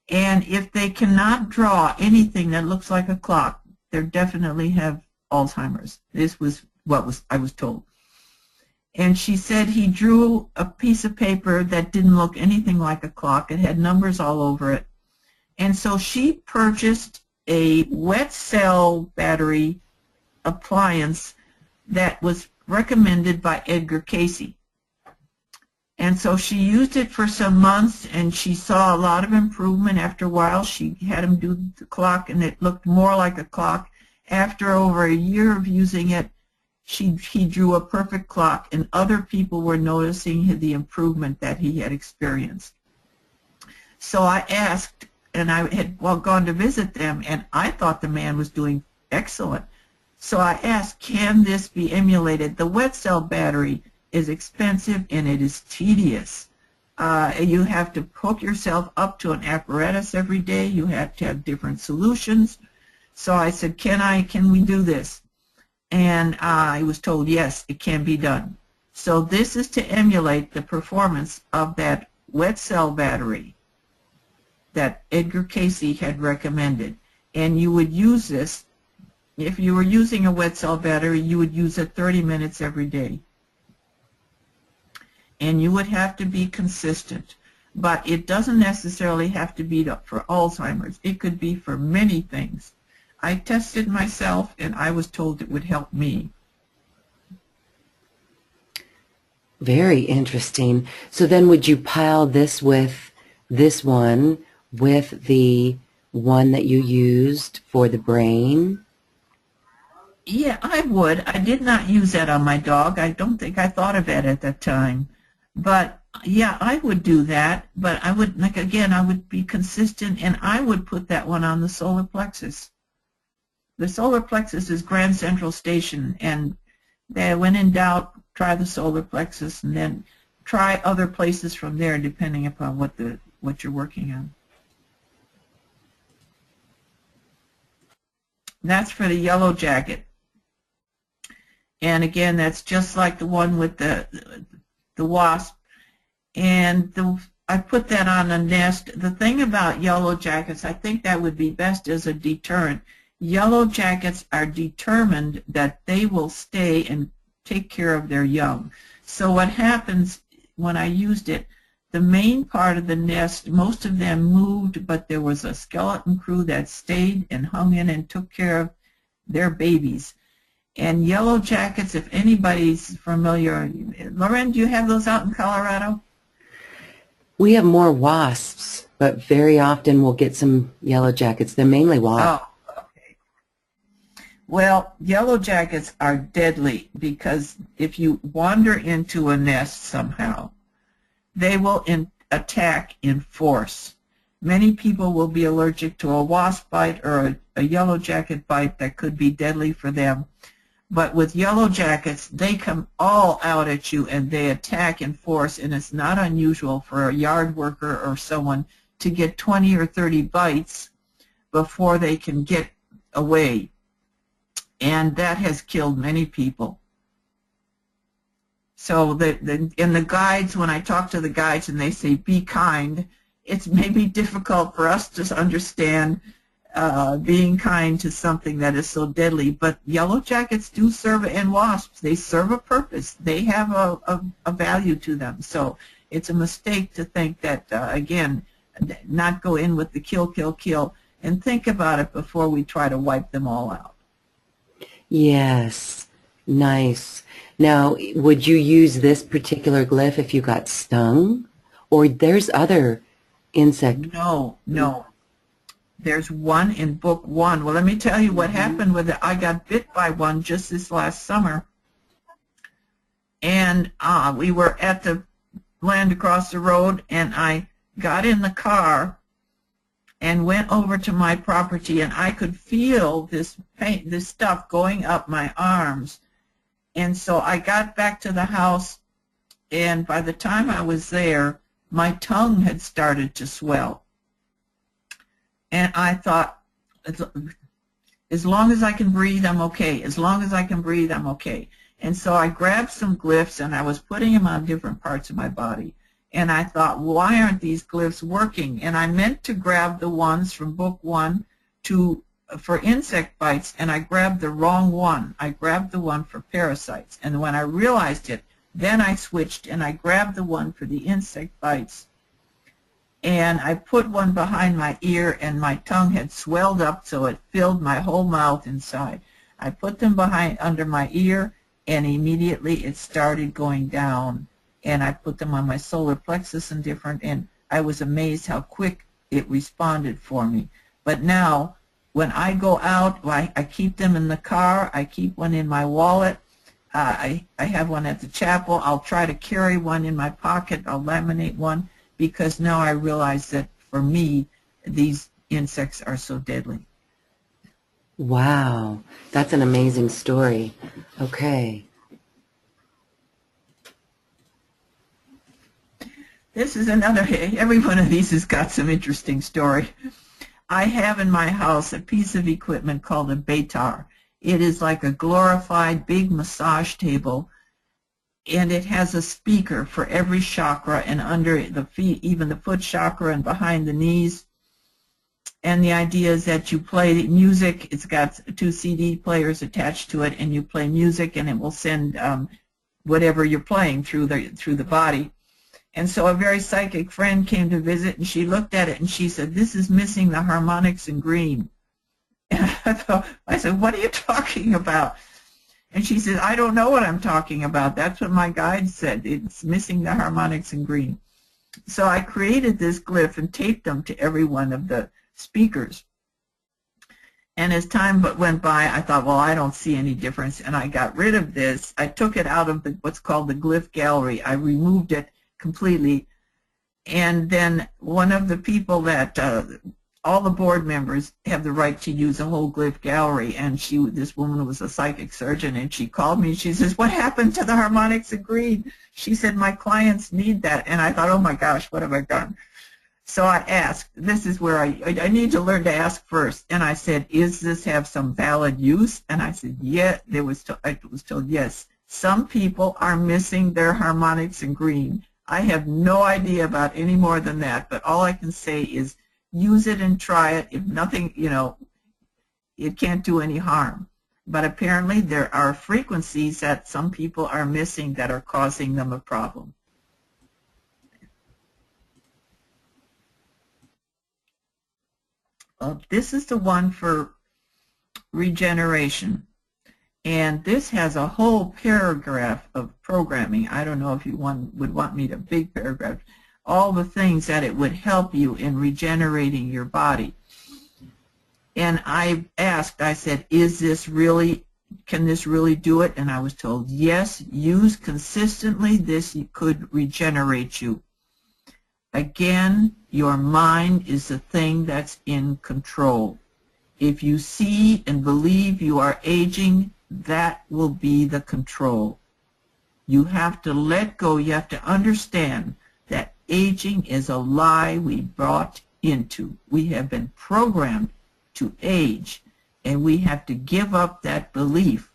and if they cannot draw anything that looks like a clock, they definitely have Alzheimer's. This was what I was told. And she said he drew a piece of paper that didn't look anything like a clock. It had numbers all over it. And so she purchased a wet cell battery appliance that was recommended by Edgar Cayce. And so she used it for some months, and she saw a lot of improvement. After a while, she had him do the clock, and it looked more like a clock. After over a year of using it, he drew a perfect clock, and other people were noticing the improvement that he had experienced. So I asked, and I had gone to visit them, and I thought the man was doing excellent. So I asked, can this be emulated? The wet cell battery is expensive and it is tedious. You have to hook yourself up to an apparatus every day. You have to have different solutions. So I said, can we do this? And I was told, yes, it can be done. So this is to emulate the performance of that wet cell battery that Edgar Cayce had recommended. And you would use this, if you were using a wet cell battery, you would use it 30 minutes every day. And you would have to be consistent. But it doesn't necessarily have to be for Alzheimer's. It could be for many things. I tested myself, and I was told it would help me. Very interesting. So then would you pile this with this one with the one that you used for the brain? Yeah, I would. I did not use that on my dog. I don't think I thought of that at that time. But yeah, I would do that. But I would, like again, I would be consistent, and I would put that one on the solar plexus. The solar plexus is Grand Central Station, and when in doubt, try the solar plexus, and then try other places from there, depending upon what you're working on. That's for the yellow jacket. And again, that's just like the one with the wasp. And I put that on a nest. The thing about yellow jackets, I think that would be best as a deterrent. Yellow jackets are determined that they will stay and take care of their young. So what happens when I used it, the main part of the nest, most of them moved, but there was a skeleton crew that stayed and hung in and took care of their babies. And yellow jackets, if anybody's familiar, Lauren, do you have those out in Colorado? We have more wasps, but very often we'll get some yellow jackets. They're mainly wasps. Oh, okay. Well, yellow jackets are deadly because if you wander into a nest somehow, they will attack in force. Many people will be allergic to a wasp bite or a yellow jacket bite that could be deadly for them. But with yellow jackets, they come all out at you and they attack in force, and it's not unusual for a yard worker or someone to get 20 or 30 bites before they can get away. And that has killed many people. So in the guides, when I talk to the guides and they say be kind, it's maybe difficult for us to understand being kind to something that is so deadly. But yellow jackets do serve, and wasps, they serve a purpose. They have a value to them. So it's a mistake to think that, again, not go in with the kill, kill, kill, and think about it before we try to wipe them all out. Yes, nice. Now, would you use this particular glyph if you got stung? Or there's other insect? No, no. There's one in book 1. Well, let me tell you what happened with it. I got bit by one just this last summer. And we were at the land across the road, and I got in the car and went over to my property, and I could feel this paint, this stuff going up my arms. And so I got back to the house, and by the time I was there, my tongue had started to swell. And I thought, as long as I can breathe, I'm okay. As long as I can breathe, I'm okay. And so I grabbed some glyphs, and I was putting them on different parts of my body. And I thought, why aren't these glyphs working? And I meant to grab the ones from book 1 for insect bites, and I grabbed the wrong one. I grabbed the one for parasites. And when I realized it, then I switched, and I grabbed the one for the insect bites. And I put one behind my ear, and my tongue had swelled up so it filled my whole mouth inside. I put them under my ear, and immediately it started going down. And I put them on my solar plexus and I was amazed how quick it responded for me. But now, when I go out, I keep them in the car. I keep one in my wallet. I have one at the chapel. I'll try to carry one in my pocket. I'll laminate one, because now I realize that for me, these insects are so deadly. Wow, that's an amazing story. Okay. This is another, every one of these has got some interesting story. I have in my house a piece of equipment called a Beitar. It is like a glorified big massage table, and it has a speaker for every chakra, and under the feet, even the foot chakra and behind the knees. And the idea is that you play music. It's got 2 CD players attached to it, and you play music, and it will send whatever you're playing through the body. And so a very psychic friend came to visit, and she looked at it, and she said, "This is missing the harmonics in green." And I said, "What are you talking about?" And she said, "I don't know what I'm talking about. That's what my guide said. It's missing the harmonics in green." So I created this glyph and taped them to every one of the speakers. And as time went by, I thought, well, I don't see any difference, and I got rid of this. I took it out of what's called the glyph gallery. I removed it completely. And then one of the people that all the board members have the right to use a whole glyph gallery, and this woman was a psychic surgeon, and she called me and she says, "What happened to the harmonics of green?" She said, "My clients need that." And I thought, oh my gosh, what have I done? So I asked, this is where I need to learn to ask first, and I said, "Is this have some valid use?" And I said, yeah. I was told yes. Some people are missing their harmonics in green. I have no idea about any more than that, but all I can say is use it and try it. If nothing, it can't do any harm. But apparently there are frequencies that some people are missing that are causing them a problem. This is the one for regeneration. And this has a whole paragraph of programming. I don't know if you would want me to big paragraph. All the things that it would help you in regenerating your body. And I asked, I said, is this really, can this really do it? And I was told, yes, use consistently, this could regenerate you. Again, your mind is the thing that's in control. If you see and believe you are aging, that will be the control. You have to let go. You have to understand that aging is a lie we brought into. We have been programmed to age, and we have to give up that belief.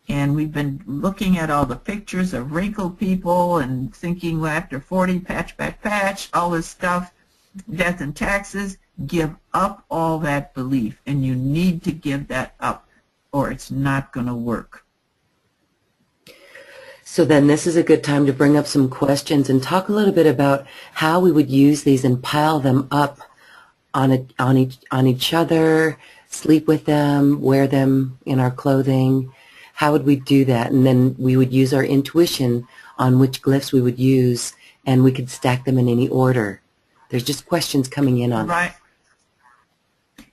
And we've been looking at all the pictures of wrinkled people and thinking, well, after 40, patch back patch, all this stuff, death and taxes. Give up all that belief, and you need to give that up, or it's not going to work. So then this is a good time to bring up some questions and talk a little bit about how we would use these and pile them up on each other, sleep with them, wear them in our clothing. How would we do that? And then we would use our intuition on which glyphs we would use, and we could stack them in any order. There's just questions coming in on right.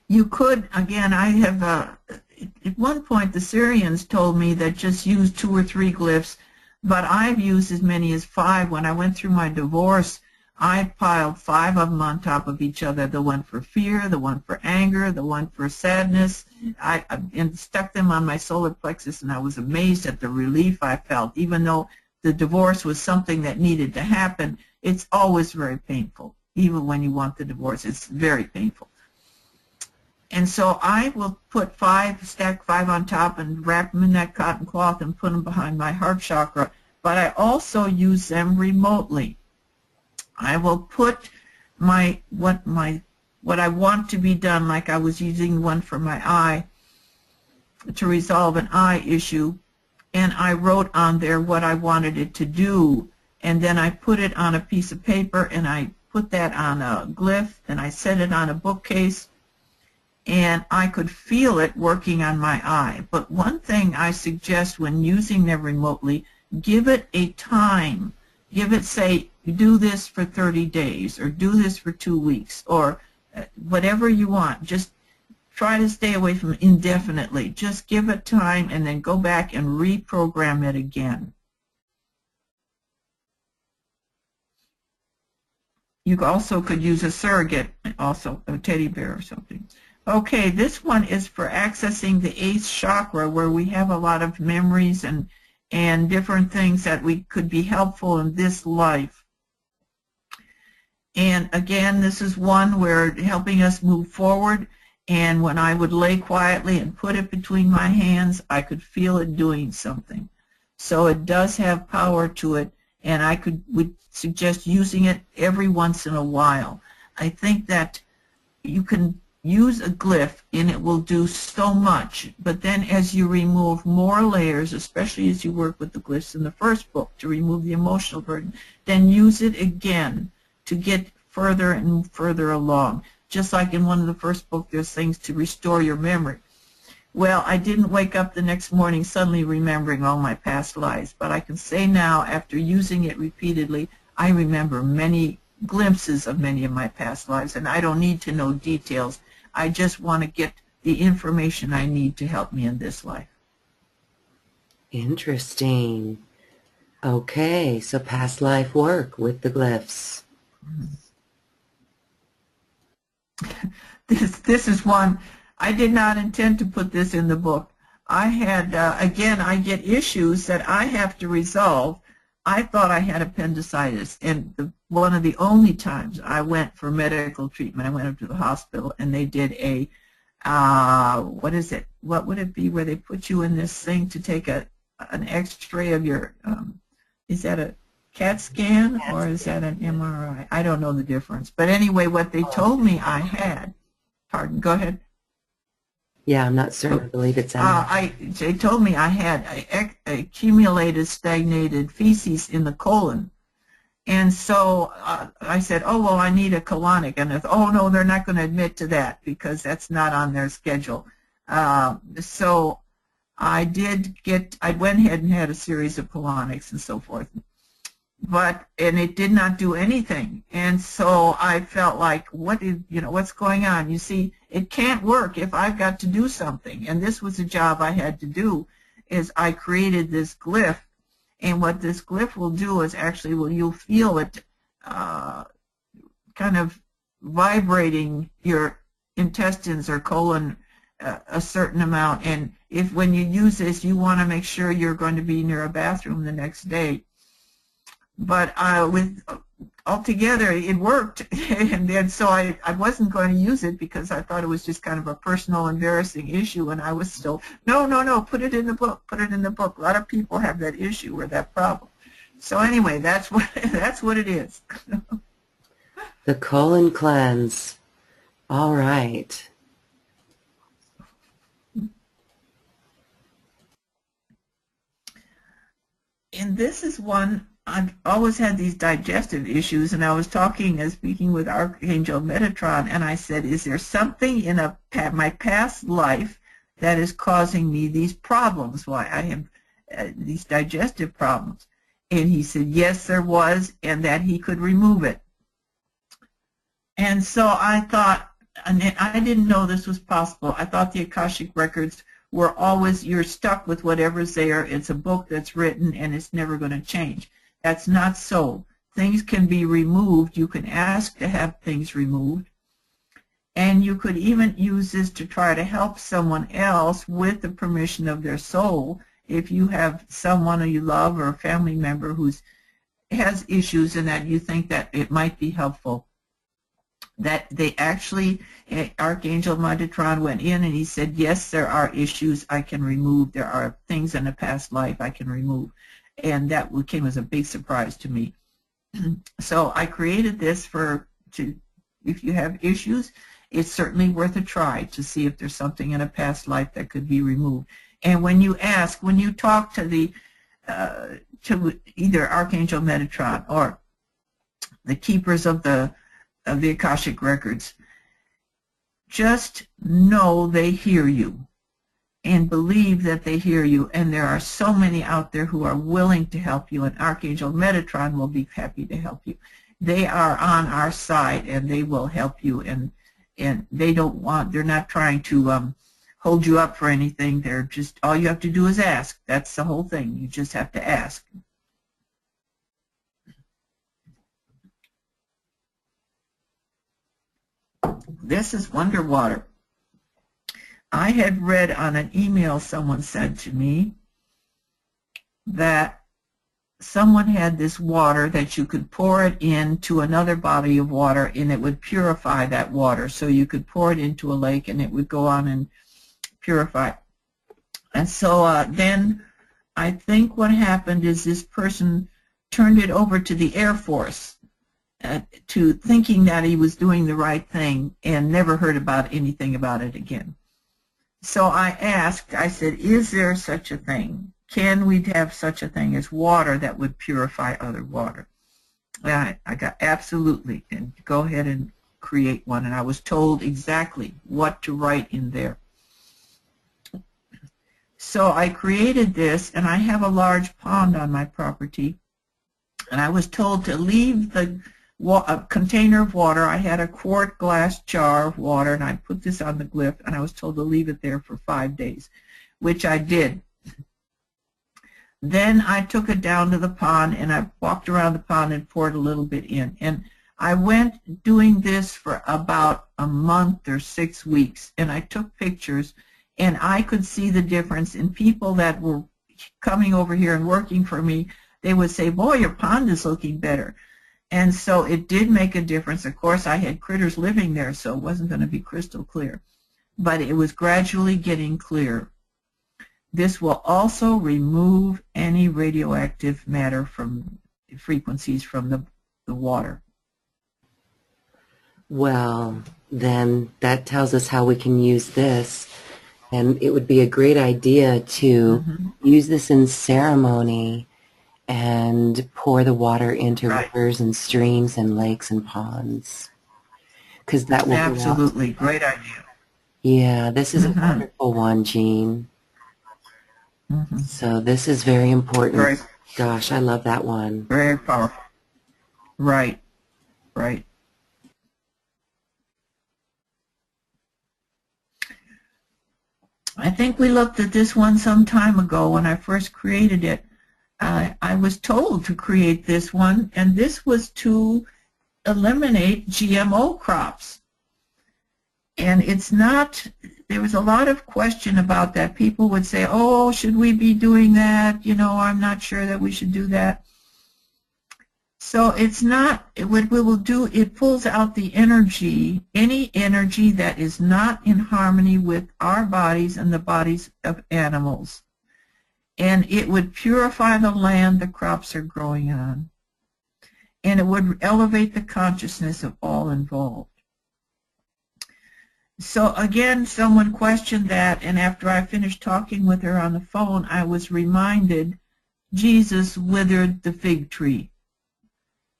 You could, again, I have, at one point the Syrians told me that just use 2 or 3 glyphs, but I've used as many as 5. When I went through my divorce, I piled 5 of them on top of each other, the one for fear, the one for anger, the one for sadness. And stuck them on my solar plexus, and I was amazed at the relief I felt. Even though the divorce was something that needed to happen, it's always very painful. Even when you want the divorce, it's very painful. And so I will put 5, stack 5 on top and wrap them in that cotton cloth and put them behind my heart chakra. But I also use them remotely. I will put what I want to be done, like I was using one for my eye to resolve an eye issue, and I wrote on there what I wanted it to do, and then I put it on a piece of paper, and I put that on a glyph, and I set it on a bookcase, and I could feel it working on my eye. But one thing I suggest when using them remotely, give it a time. Give it, say, do this for 30 days, or do this for 2 weeks, or whatever you want. Just try to stay away from it indefinitely. Just give it time and then go back and reprogram it again. You also could use a surrogate, also a teddy bear or something. Okay, this one is for accessing the 8th chakra, where we have a lot of memories and different things that we could be helpful in this life. And again, this is one where helping us move forward, and when I would lay quietly and put it between my hands, I could feel it doing something. So it does have power to it, and I would suggest using it every once in a while. I think that you can use a glyph and it will do so much, but then as you remove more layers, especially as you work with the glyphs in the first book to remove the emotional burden, then use it again to get further and further along. Just like in one of the first books, there's things to restore your memory. Well, I didn't wake up the next morning suddenly remembering all my past lives, but I can say now, after using it repeatedly, I remember many glimpses of many of my past lives, and I don't need to know details. I just want to get the information I need to help me in this life. Interesting. Okay, so past life work with the glyphs. This is one, I did not intend to put this in the book. I had, again, I get issues that I have to resolve. I thought I had appendicitis, and one of the only times I went for medical treatment, I went up to the hospital, and they did a, what is it? What would it be where they put you in this thing to take an X-ray of your, is that a CAT scan or is that an MRI? I don't know the difference. But anyway, what they told me I had, pardon, go ahead. Yeah, I'm not certain. I believe it's they told me I had accumulated stagnated feces in the colon, And so I said, oh, well, I need a colonic. And I thought, oh, no, they're not going to admit to that because that's not on their schedule. So I went ahead and had a series of colonics and so forth. And it did not do anything. And so I felt like, what's going on? You see, it can't work if I've got to do something. And this was a job I had to do, is I created this glyph. And what this glyph will do is actually, you'll feel it kind of vibrating your intestines or colon a certain amount. And when you use this, you want to make sure you're going to be near a bathroom the next day. But altogether, it worked. And then so I wasn't going to use it because I thought it was just kind of a personal, embarrassing issue. And I was still, no, put it in the book, put it in the book. A lot of people have that issue or that problem. So anyway, that's what it is. The colon cleanse. All right. And this is one, I've always had these digestive issues, and I was speaking with Archangel Metatron, and I said, is there something in my past life that is causing me these problems, why I have these digestive problems? And he said, yes, there was, and that he could remove it. And so I thought, and I didn't know this was possible. I thought the Akashic Records were always, you're stuck with whatever's there. It's a book that's written, and it's never going to change. That's not so. Things can be removed. You can ask to have things removed. And you could even use this to try to help someone else with the permission of their soul. If you have someone who you love or a family member who has issues and that you think that it might be helpful, that they actually, Archangel Metatron went in and he said, yes, there are issues I can remove. There are things in a past life I can remove. And that came as a big surprise to me. So I created this if you have issues, it's certainly worth a try to see if there's something in a past life that could be removed. And when you talk to to either Archangel Metatron or the keepers of the Akashic Records, just know they hear you and believe that they hear you. And there are so many out there who are willing to help you, and Archangel Metatron will be happy to help you. They are on our side, and they will help you, and they're not trying to hold you up for anything. They're just, all you have to do is ask. That's the whole thing. You just have to ask. This is Wonder Water. I had read on an email someone sent to me that someone had this water that you could pour it into another body of water and it would purify that water. So you could pour it into a lake and it would go on and purify. And so then I think what happened is this person turned it over to the Air Force, to thinking that he was doing the right thing, and never heard about anything about it again. So I asked, I said, is there such a thing? Can we have such a thing as water that would purify other water? And I got absolutely, and go ahead and create one. And I was told exactly what to write in there. So I created this, and I have a large pond on my property. And I was told to leave a container of water. I had a quart glass jar of water, and I put this on the glyph, and I was told to leave it there for 5 days, which I did. Then I took it down to the pond, and I walked around the pond and poured a little bit in. And I went doing this for about a month or 6 weeks, and I took pictures, and I could see the difference in people that were coming over here and working for me. They would say, boy, your pond is looking better. And so it did make a difference. Of course, I had critters living there, so it wasn't going to be crystal clear. But it was gradually getting clear. This will also remove any radioactive matter from frequencies from the water. Well, then that tells us how we can use this. And it would be a great idea to use this in ceremony and pour the water into Right. rivers and streams and lakes and ponds, because that will go out. Absolutely. Great idea. Yeah, this is a Mm-hmm. wonderful one, Jean. Mm-hmm. So this is very important. Very, Gosh, I love that one. very powerful. Right. Right. I think we looked at this one some time ago when I first created it. I was told to create this one, and this was to eliminate GMO crops. And it's not, there was a lot of question about that. People would say, oh, should we be doing that? You know, I'm not sure that we should do that. So it's not, what we will do, it pulls out the energy, any energy that is not in harmony with our bodies and the bodies of animals. And it would purify the land the crops are growing on. And it would elevate the consciousness of all involved. So again, someone questioned that, and after I finished talking with her on the phone, I was reminded Jesus withered the fig tree.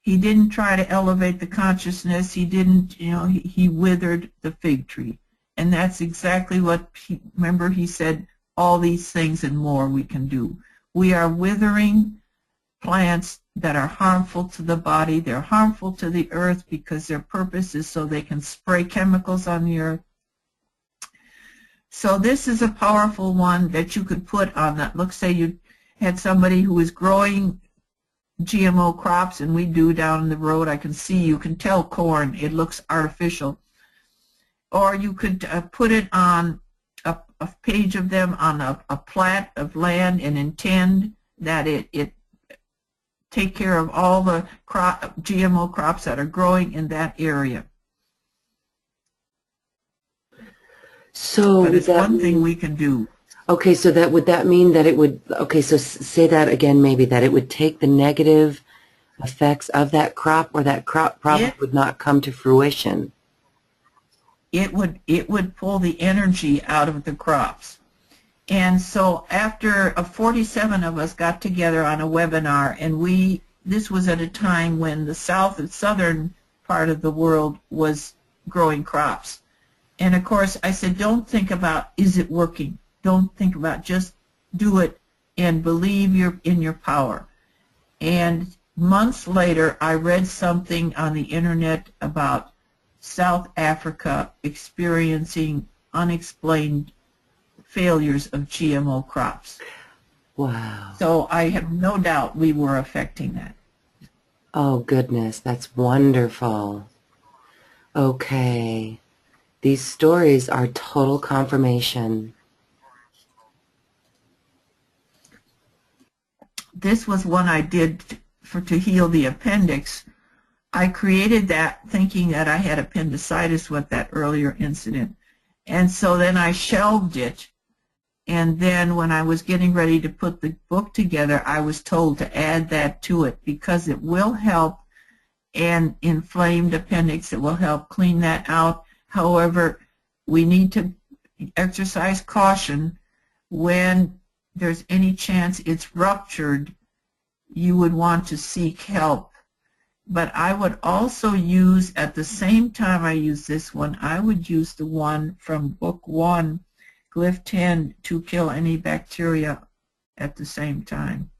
He didn't try to elevate the consciousness. He didn't, you know, he withered the fig tree. And that's exactly what, remember he said, all these things and more we can do. We are withering plants that are harmful to the body. They're harmful to the earth because their purpose is so they can spray chemicals on the earth. So this is a powerful one that you could put on that. Let's say you had somebody who is growing GMO crops, and we do down the road. I can see, you can tell corn, it looks artificial. Or you could put it on a page of them on a plat of land and intend that it take care of all the GMO crops that are growing in that area. So but it's one thing we can do. Okay, so that would that mean that it would, okay, so say that again maybe, that it would take the negative effects of that crop, or that crop probably would not come to fruition. It would pull the energy out of the crops. And so after 47 of us got together on a webinar, and this was at a time when the southern part of the world was growing crops. And of course I said, don't think about, is it working? Don't think about, just do it and believe in your power. And months later, I read something on the internet about South Africa experiencing unexplained failures of GMO crops. Wow. So I have no doubt we were affecting that. Oh, goodness, that's wonderful. Okay. These stories are total confirmation. This was one I did to heal the appendix. I created that thinking that I had appendicitis with that earlier incident. And so then I shelved it. And then when I was getting ready to put the book together, I was told to add that to it because it will help an inflamed appendix. It will help clean that out. However, we need to exercise caution when there's any chance it's ruptured. You would want to seek help. But I would also use, at the same time I use this one, I would use the one from book 1, Glyph 10, to kill any bacteria at the same time.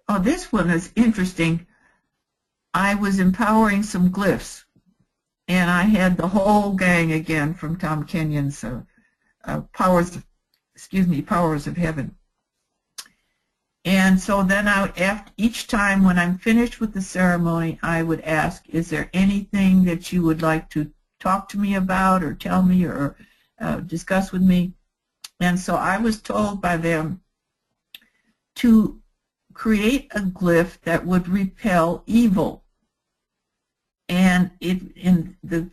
Oh, this one is interesting. I was empowering some glyphs, and I had the whole gang again from Tom Kenyon's Powers of Heaven. And so then after each time when I'm finished with the ceremony, I would ask, is there anything that you would like to talk to me about or tell me or discuss with me? And so I was told by them to create a glyph that would repel evil. And in the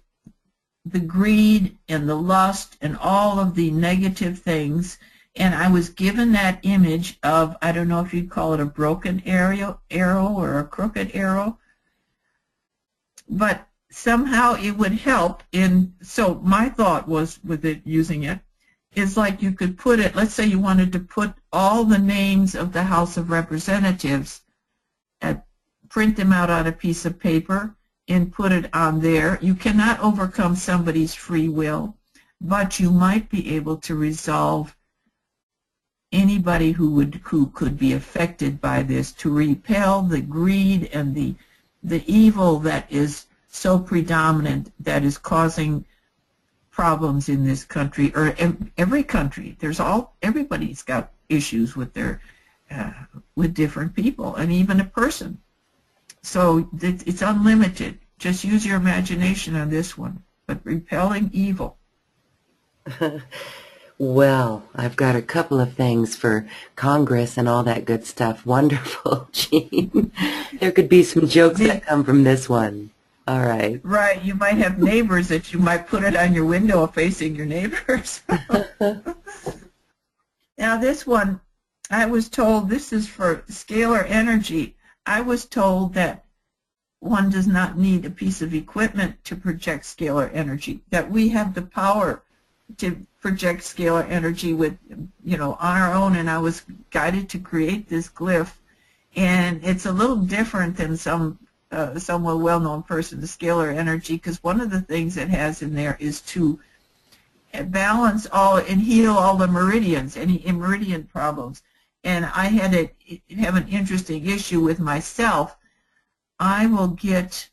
greed and the lust and all of the negative things. And I was given that image of, I don't know if you'd call it a broken arrow or a crooked arrow, but somehow it would help. So my thought was with it, using it, is like you could put it, let's say you wanted to put all the names of the House of Representatives, print them out on a piece of paper and put it on there. You cannot overcome somebody's free will, but you might be able to resolve anybody who could be affected by this, to repel the greed and the evil that is so predominant, that is causing problems in this country, or every country. Everybody's got issues with with different people, and even a person. So it's unlimited. Just use your imagination on this one, but repelling evil. Well, I've got a couple of things for Congress and all that good stuff. Wonderful, Jean. There could be some jokes that come from this one. All right. Right. You might have neighbors that you might put it on your window facing your neighbors. Now this one, I was told, this is for scalar energy. I was told that one does not need a piece of equipment to project scalar energy, that we have the power to project scalar energy with, on our own. And I was guided to create this glyph, and it's a little different than some well-known person, the scalar energy, because one of the things it has in there is to balance all and heal all the meridians, any meridian problems. And I have an interesting issue with myself. I will get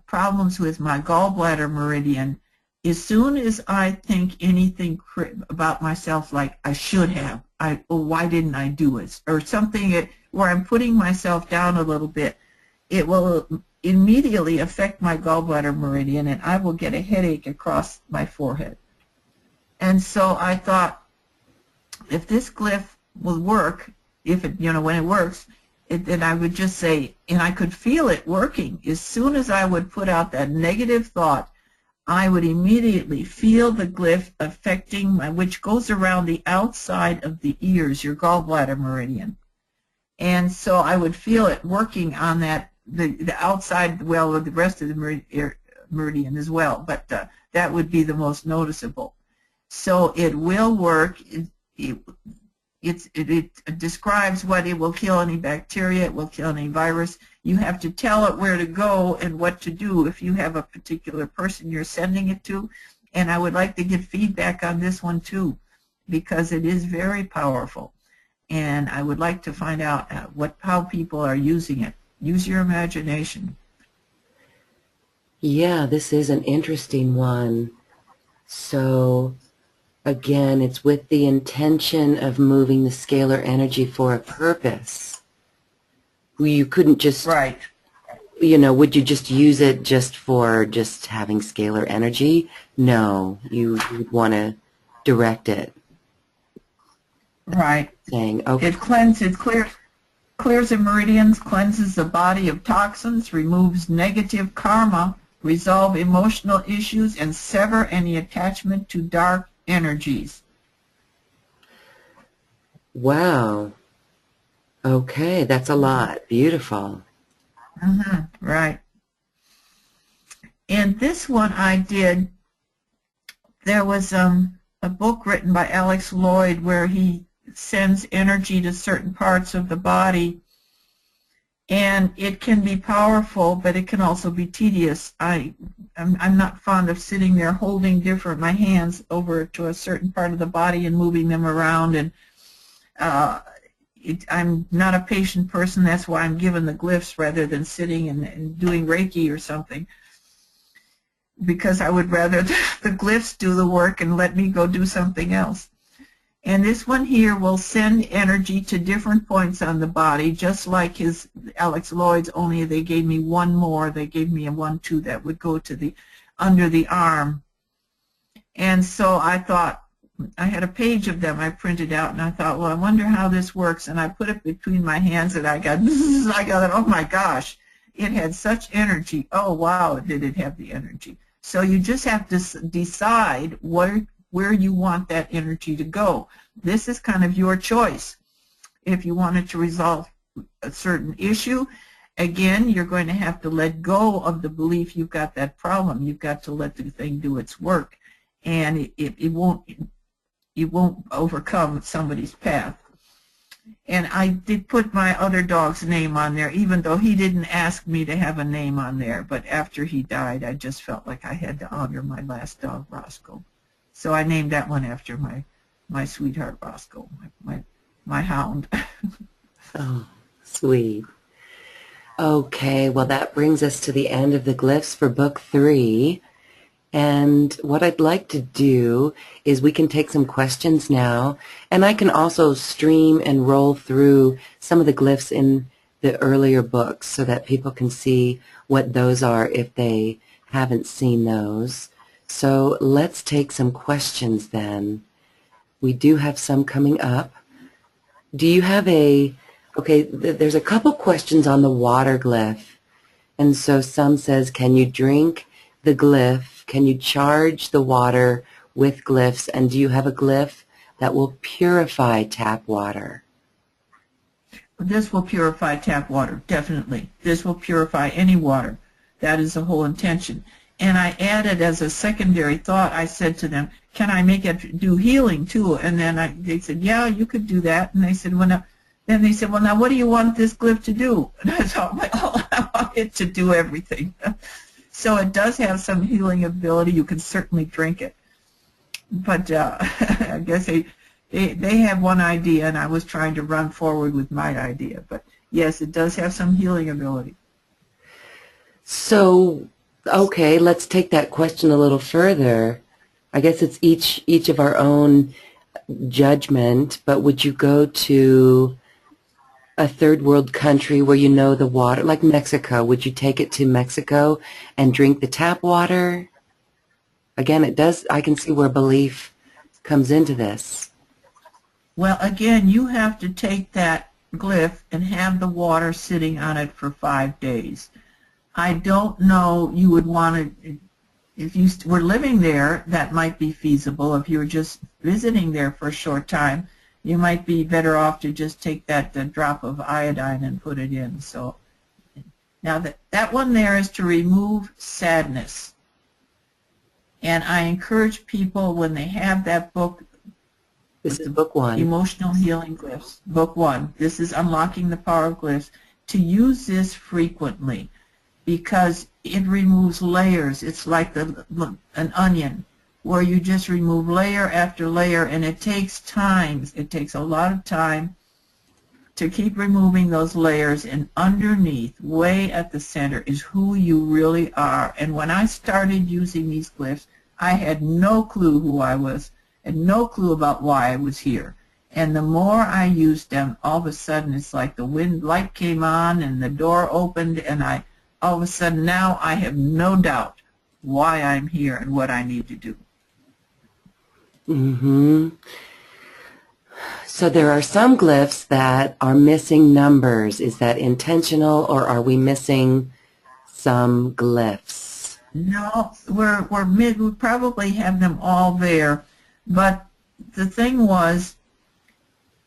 problems with my gallbladder meridian as soon as I think anything about myself, like I should have, why didn't I do it, or something where I'm putting myself down a little bit. It will immediately affect my gallbladder meridian, and I will get a headache across my forehead. And so I thought, if this glyph will work, when it works, then I would just say, and I could feel it working. As soon as I would put out that negative thought, I would immediately feel the glyph affecting which goes around the outside of the ears, your gallbladder meridian. And so I would feel it working on that, the outside, well, of the rest of the meridian as well, but that would be the most noticeable. So it will work. It describes what it will kill: any bacteria, it will kill any virus. You have to tell it where to go and what to do if you have a particular person you're sending it to. And I would like to get feedback on this one too, because it is very powerful. And I would like to find out how people are using it. Use your imagination. Yeah, this is an interesting one. So, again, it's with the intention of moving the scalar energy for a purpose. You couldn't just, right. Would you just use it just for just having scalar energy? No, you'd want to direct it. Right. Saying, okay. It clears the meridians, cleanses the body of toxins, removes negative karma, resolve emotional issues, and sever any attachment to dark energies. Wow. Okay, that's a lot. Beautiful. Right. And this one I did, there was a book written by Alex Lloyd where he sends energy to certain parts of the body, and it can be powerful, but it can also be tedious. I'm not fond of sitting there holding my hands over to a certain part of the body and moving them around, and I'm not a patient person. That's why I'm given the glyphs rather than sitting and doing Reiki or something, because I would rather the glyphs do the work and let me go do something else. And this one here will send energy to different points on the body, just like his Alex Lloyd's, only they gave me one more. They gave me a 1-2 that would go to under the arm. And so I thought, I had a page of them I printed out, and I thought, well, I wonder how this works. And I put it between my hands, and I got, oh my gosh, it had such energy. Oh wow, did it have the energy. So you just have to decide where you want that energy to go. This is kind of your choice. If you wanted to resolve a certain issue, again, you're going to have to let go of the belief you've got that problem. You've got to let the thing do its work. and it won't overcome somebody's path. And I did put my other dog's name on there, even though he didn't ask me to have a name on there. But after he died, I just felt like I had to honor my last dog, Roscoe. So I named that one after my sweetheart, Roscoe, my hound. Oh, sweet. Okay, well, that brings us to the end of the glyphs for book 3. And what I'd like to do is we can take some questions now, and I can also stream and roll through some of the glyphs in the earlier books so that people can see what those are if they haven't seen those. So let's take some questions then. We do have some coming up. Do you have okay, there's a couple questions on the water glyph. And so some says, can you drink the glyph? Can you charge the water with glyphs? And do you have a glyph that will purify tap water? This will purify tap water, definitely. This will purify any water. That is the whole intention. And I added as a secondary thought, I said to them, can I make it do healing too? And then they said, yeah, you could do that. And they said, well, now, then they said, well, now what do you want this glyph to do? And I thought, well, I want it to do everything. So it does have some healing ability. You can certainly drink it. But I guess they have one idea, and I was trying to run forward with my idea. But yes, it does have some healing ability. So, okay, let's take that question a little further. I guess it's each of our own judgment, but would you go to a third world country where you know the water, like Mexico? Would you take it to Mexico and drink the tap water? Again, it does, I can see where belief comes into this. Well, again, you have to take that glyph and have the water sitting on it for 5 days. I don't know, you would want to, if you were living there, that might be feasible. If you were just visiting there for a short time, you might be better off to just take that drop of iodine and put it in. So now that one there is to remove sadness. And I encourage people when they have that book, this is book 1. Emotional Healing Glyphs, book 1. This is Unlocking the Power of Glyphs, to use this frequently because it removes layers. It's like an onion, where you just remove layer after layer, and it takes time. It takes a lot of time to keep removing those layers, and underneath, way at the center, is who you really are. And when I started using these glyphs, I had no clue who I was, and no clue about why I was here. And the more I used them, all of a sudden, it's like the light came on, and the door opened, and all of a sudden, now I have no doubt why I'm here and what I need to do. Mm-hmm. So there are some glyphs that are missing numbers. Is that intentional, or are we missing some glyphs? No, we probably have them all there. But the thing was,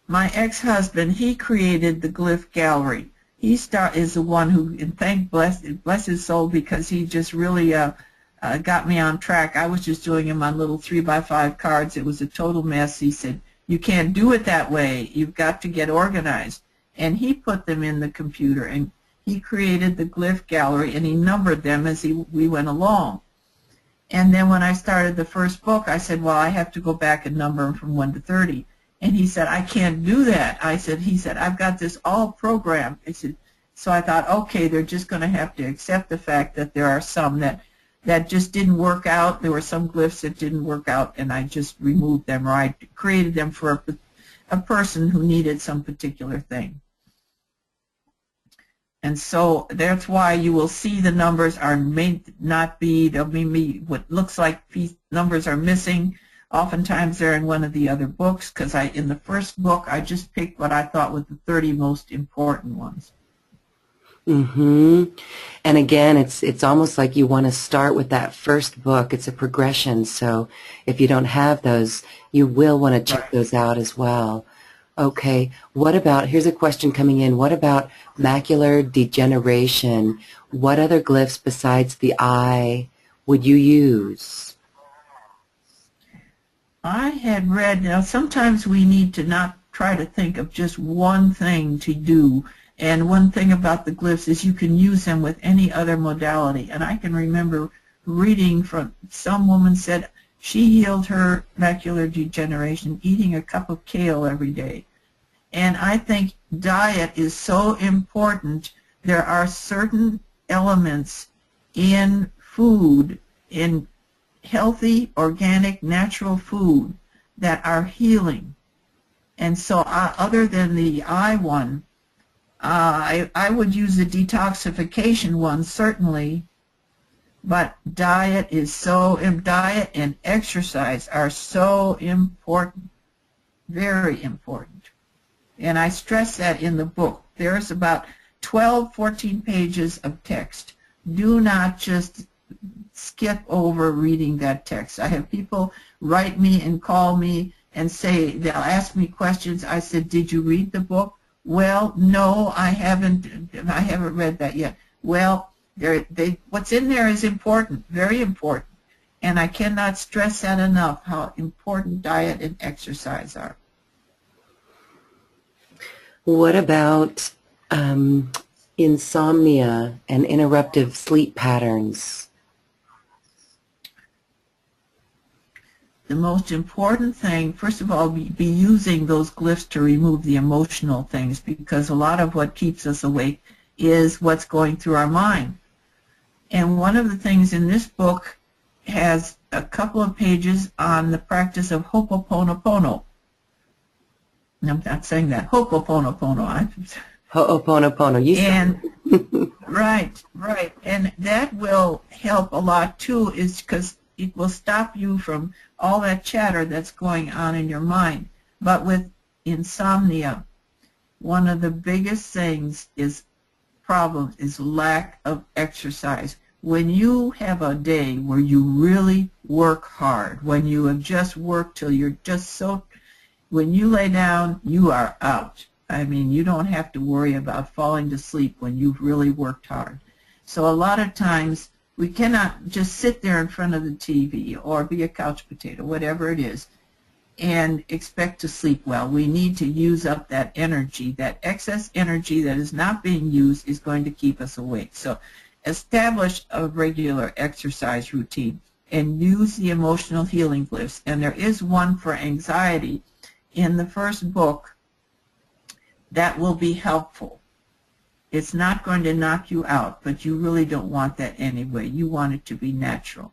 my ex-husband, he created the glyph gallery. He is the one who, and bless his soul, because he just really got me on track. I was just doing them on little 3x5 cards. It was a total mess. He said, you can't do it that way. You've got to get organized. And he put them in the computer, and he created the glyph gallery, and he numbered them as we went along. And then when I started the first book, I said, well, I have to go back and number them from 1 to 30. And he said, I can't do that. He said, I've got this all programmed. I said, so I thought, okay, they're just going to have to accept the fact that there are some that just didn't work out. There were some glyphs that didn't work out, and I just removed them, or I created them for a person who needed some particular thing. And so that's why you will see the numbers may not be, they'll be what looks like numbers are missing. Oftentimes they're in one of the other books, because in the first book I just picked what I thought were the 30 most important ones. Mm-hmm. And again, it's almost like you want to start with that first book. It's a progression. So if you don't have those, you will want to check those out as well. Okay. What about, here's a question coming in. What about macular degeneration? What other glyphs besides the eye would you use? I had read, now sometimes we need to not try to think of just one thing to do, and one thing about the glyphs is you can use them with any other modality. And I can remember reading from some woman said she healed her macular degeneration eating a cup of kale every day. And I think diet is so important. There are certain elements in food, in healthy, organic, natural food that are healing. And so other than the eye one, I would use the detoxification one certainly, but diet and exercise are so important, very important. And I stress that in the book. There's about 12, 14 pages of text. Do not just skip over reading that text. I have people write me and call me and say, they'll ask me questions. I said, did you read the book? Well, no, I haven't read that yet. Well, what's in there is important, very important. And I cannot stress that enough, how important diet and exercise are. What about insomnia and interruptive sleep patterns? The most important thing, first of all, be using those glyphs to remove the emotional things, because a lot of what keeps us awake is what's going through our mind. And one of the things in this book has a couple of pages on the practice of Ho'oponopono. I'm not saying that. Ho'oponopono. Ho'oponopono. You and right. And that will help a lot too, is because it will stop you from all that chatter that's going on in your mind. But with insomnia, one of the biggest problems is lack of exercise. When you have a day where you really work hard, when you have just worked till you're just so, when you lay down, you are out. I mean, you don't have to worry about falling to sleep when you've really worked hard. So a lot of times, we cannot just sit there in front of the TV or be a couch potato, whatever it is, and expect to sleep well. We need to use up that energy. That excess energy that is not being used is going to keep us awake. So establish a regular exercise routine and use the emotional healing glyphs. And there is one for anxiety in the first book that will be helpful. It's not going to knock you out, but you really don't want that anyway. You want it to be natural.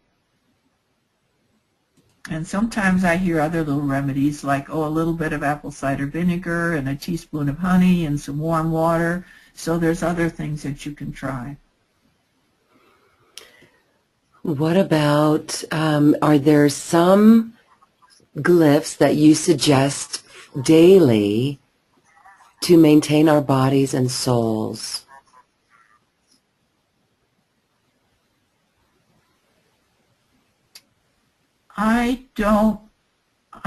And sometimes I hear other little remedies like, a little bit of apple cider vinegar and a teaspoon of honey and some warm water. So there's other things that you can try. What about, are there some glyphs that you suggest daily to maintain our bodies and souls? I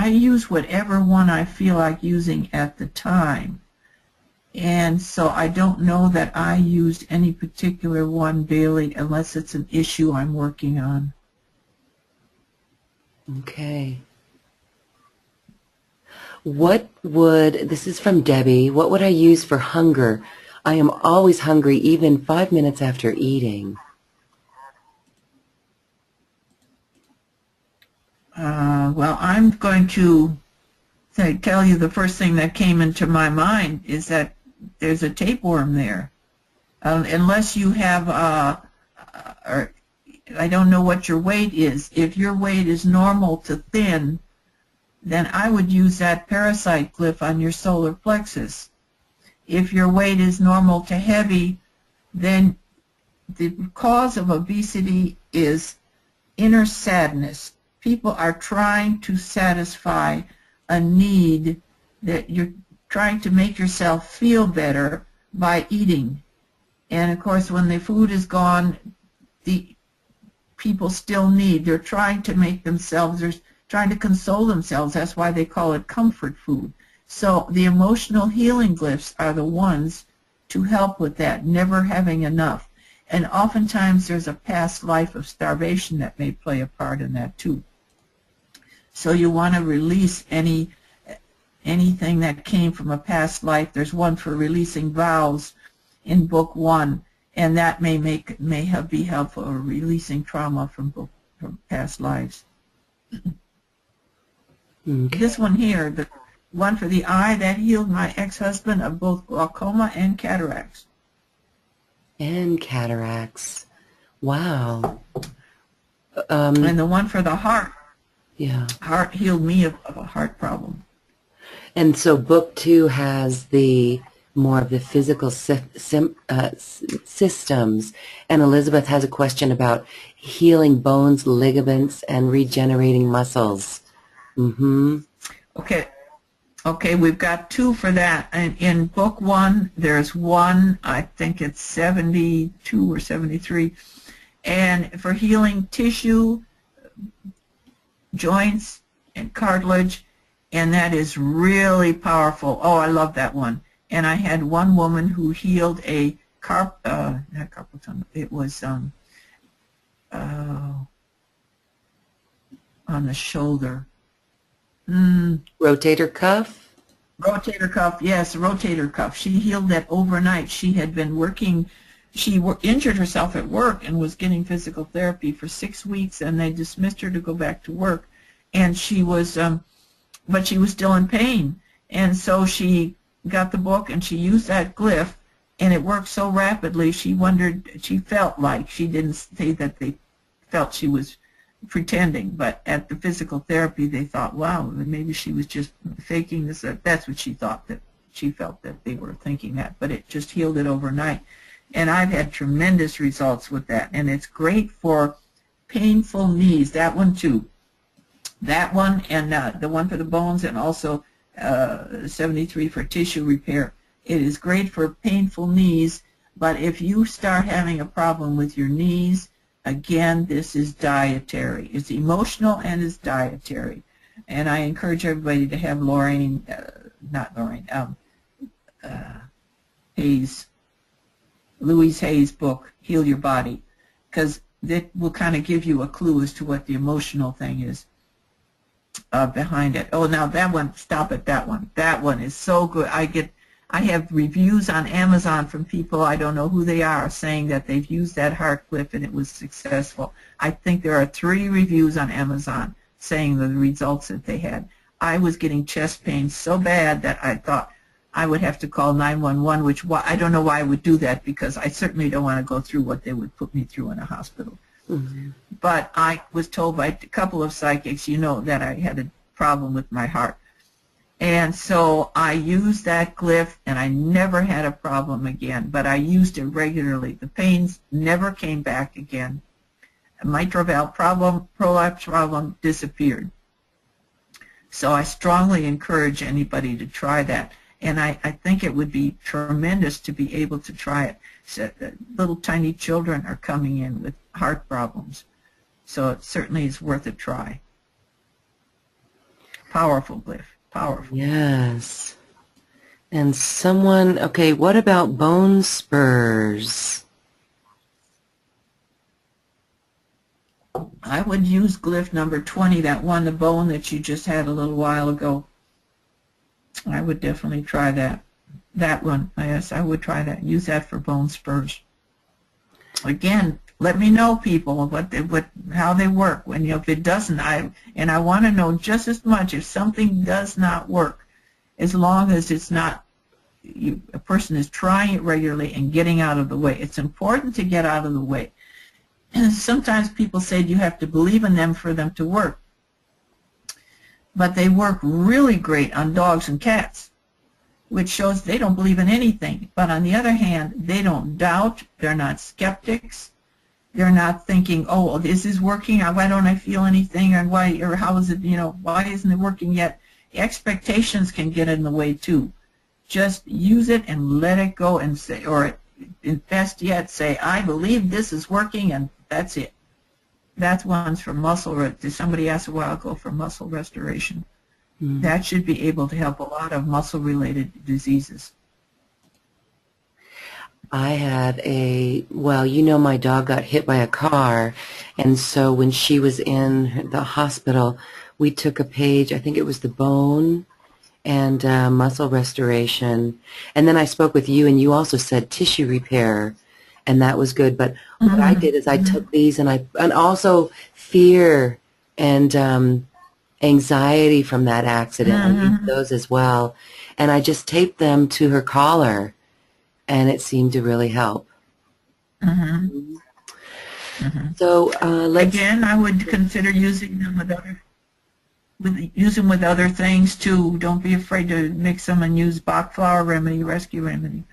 use whatever one I feel like using at the time. And so I don't know that I used any particular one daily unless it's an issue I'm working on. Okay. This is from Debbie, what would I use for hunger? I am always hungry, even 5 minutes after eating. Well, I'm going to tell you the first thing that came into my mind is that there's a tapeworm there. Unless you have, or I don't know what your weight is. If your weight is normal to thin, then I would use that parasite glyph on your solar plexus. If your weight is normal to heavy, then the cause of obesity is inner sadness. People are trying to satisfy a need that you're trying to make yourself feel better by eating. And of course, when the food is gone, the people still need. They're trying to make themselves, they're trying to console themselves. That's why they call it comfort food. So the emotional healing glyphs are the ones to help with that, never having enough. And oftentimes there's a past life of starvation that may play a part in that too. So you want to release anything that came from a past life. There's one for releasing vows in book 1, and that may be helpful, or releasing trauma from past lives. Okay. This one here, the one for the eye, that healed my ex-husband of both glaucoma and cataracts. And cataracts. Wow. And the one for the heart, Yeah. heart healed me of a heart problem. And so book 2 has the more of the physical systems. And Elizabeth has a question about healing bones, ligaments, and regenerating muscles. Mm-hmm. Okay, we've got 2 for that. And in book 1, there's one, I think it's 72 or 73, and for healing tissue, joints, and cartilage, and that is really powerful. Oh, I love that one. And I had one woman who healed a not carpal tunnel, it was on the shoulder. Rotator cuff? Rotator cuff, yes, rotator cuff. She healed that overnight. She had been working, she injured herself at work and was getting physical therapy for 6 weeks, and they dismissed her to go back to work. And she was, but she was still in pain. And so she got the book and she used that glyph, and it worked so rapidly, she felt like, she didn't say that they felt she was pretending, but at the physical therapy they thought, wow, maybe she was just faking this. That's what she thought, that she felt that they were thinking that, but it just healed it overnight. And I've had tremendous results with that, and it's great for painful knees. That one too. That one, and the one for the bones, and also 73 for tissue repair. It is great for painful knees, but if you start having a problem with your knees, again, this is dietary. It's emotional and it's dietary. And I encourage everybody to have Louise Hay's book, Heal Your Body, because that will kind of give you a clue as to what the emotional thing is behind it. Oh, now that one, stop at that one. That one is so good. I have reviews on Amazon from people, I don't know who they are, saying that they've used that heart glyph and it was successful. I think there are 3 reviews on Amazon saying the results that they had. I was getting chest pain so bad that I thought I would have to call 911, which I don't know why I would do that, because I certainly don't want to go through what they would put me through in a hospital. Mm-hmm. But I was told by a couple of psychics, that I had a problem with my heart. And so I used that glyph, and I never had a problem again, but I used it regularly. The pains never came back again. A mitral valve problem, prolapse problem disappeared. So I strongly encourage anybody to try that. And I think it would be tremendous to be able to try it. So, little tiny children are coming in with heart problems. So it certainly is worth a try. Powerful glyph. Powerful. Yes. And okay, what about bone spurs? I would use glyph number 20, that one, the bone that you just had a little while ago. I would definitely try that. That one, yes, I would try that. Use that for bone spurs. Again, let me know, people, how they work. If it doesn't, I want to know just as much if something does not work, as long as it's not, a person is trying it regularly and getting out of the way. It's important to get out of the way. And sometimes people say you have to believe in them for them to work. But they work really great on dogs and cats, which shows they don't believe in anything. But on the other hand, they don't doubt. They're not skeptics. They're not thinking, oh, this is working. Why don't I feel anything? Or how is it, why isn't it working yet? Expectations can get in the way too. Just use it and let it go, and say, or best yet, say, I believe this is working, and that's it. That's one's for muscle. Somebody asked a while ago for muscle restoration. Mm. That should be able to help a lot of muscle-related diseases. I had my dog got hit by a car, and so when she was in the hospital, we took a page, I think it was the bone and muscle restoration. And then I spoke with you, and you also said tissue repair, and that was good. But what I did is I took these, and also fear and anxiety from that accident. I used those as well. And I just taped them to her collar, and it seemed to really help. So let's... Again, I would consider using them use them with other things too. Don't be afraid to mix them and use Bach flower remedy, rescue remedy.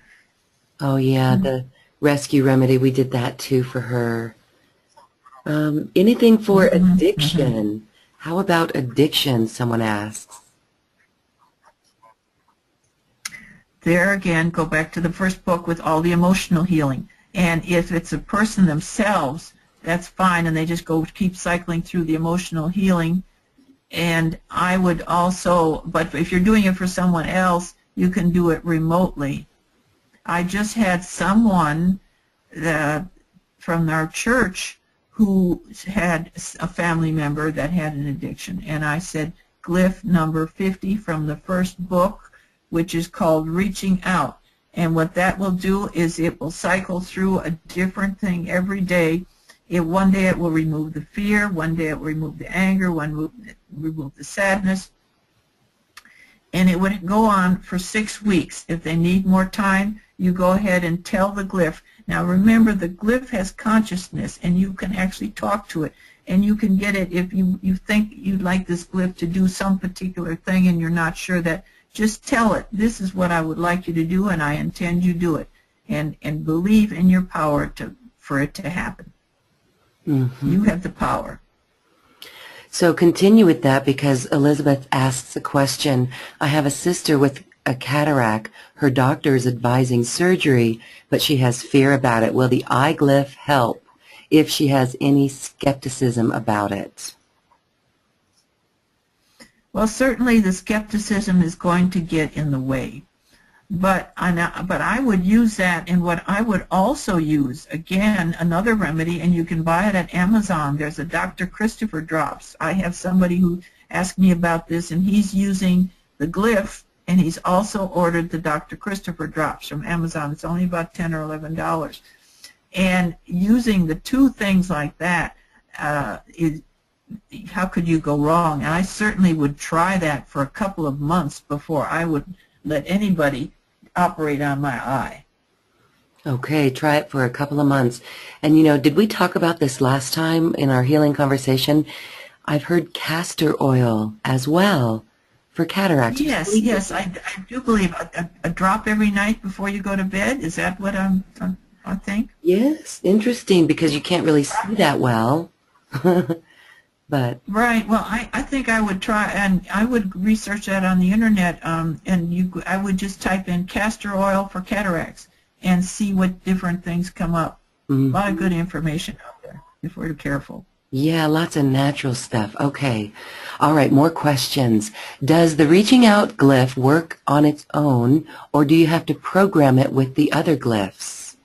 Oh yeah, the rescue remedy, we did that too for her. Anything for addiction? How about addiction, someone asks? There again, go back to the first book with all the emotional healing. And if it's a person themselves, that's fine, and they just keep cycling through the emotional healing. And I would also, but if you're doing it for someone else, you can do it remotely. I just had someone from our church who had a family member that had an addiction, and I said, glyph number 50 from the first book, which is called Reaching Out. And what that will do is it will cycle through a different thing every day. One day it will remove the fear, one day it will remove the anger, one will remove the sadness. And it would go on for 6 weeks. If they need more time, you go ahead and tell the glyph. Now remember, the glyph has consciousness, and you can actually talk to it. And you can get it if you think you'd like this glyph to do some particular thing and you're not sure that, just tell it, this is what I would like you to do, and I intend you do it. And believe in your power for it to happen. You have the power. So continue with that, because Elizabeth asks a question. I have a sister with a cataract. Her doctor is advising surgery, but she has fear about it. Will the eye glyph help if she has any skepticism about it? Well, certainly the skepticism is going to get in the way. But I would use that, and what I would also use, again, another remedy, and you can buy it at Amazon. There's a Dr. Christopher drops. I have somebody who asked me about this, and he's using the glyph, and he's also ordered the Dr. Christopher drops from Amazon. It's only about $10 or $11. And using the two things like that, how could you go wrong? And I certainly would try that for a couple of months before I would let anybody operate on my eye. Okay, try it for a couple of months. And you know, did we talk about this last time in our healing conversation? I've heard castor oil as well for cataracts. Yes, I do believe a drop every night before you go to bed. Is that what I think? Yes, interesting, because you can't really see that well. But right. Well, I think I would try, and I would research that on the internet, and I would just type in castor oil for cataracts and see what different things come up. A lot of good information out there if we're careful. yeah, lots of natural stuff. Okay. All right, more questions. Does the reaching out glyph work on its own, or do you have to program it with the other glyphs?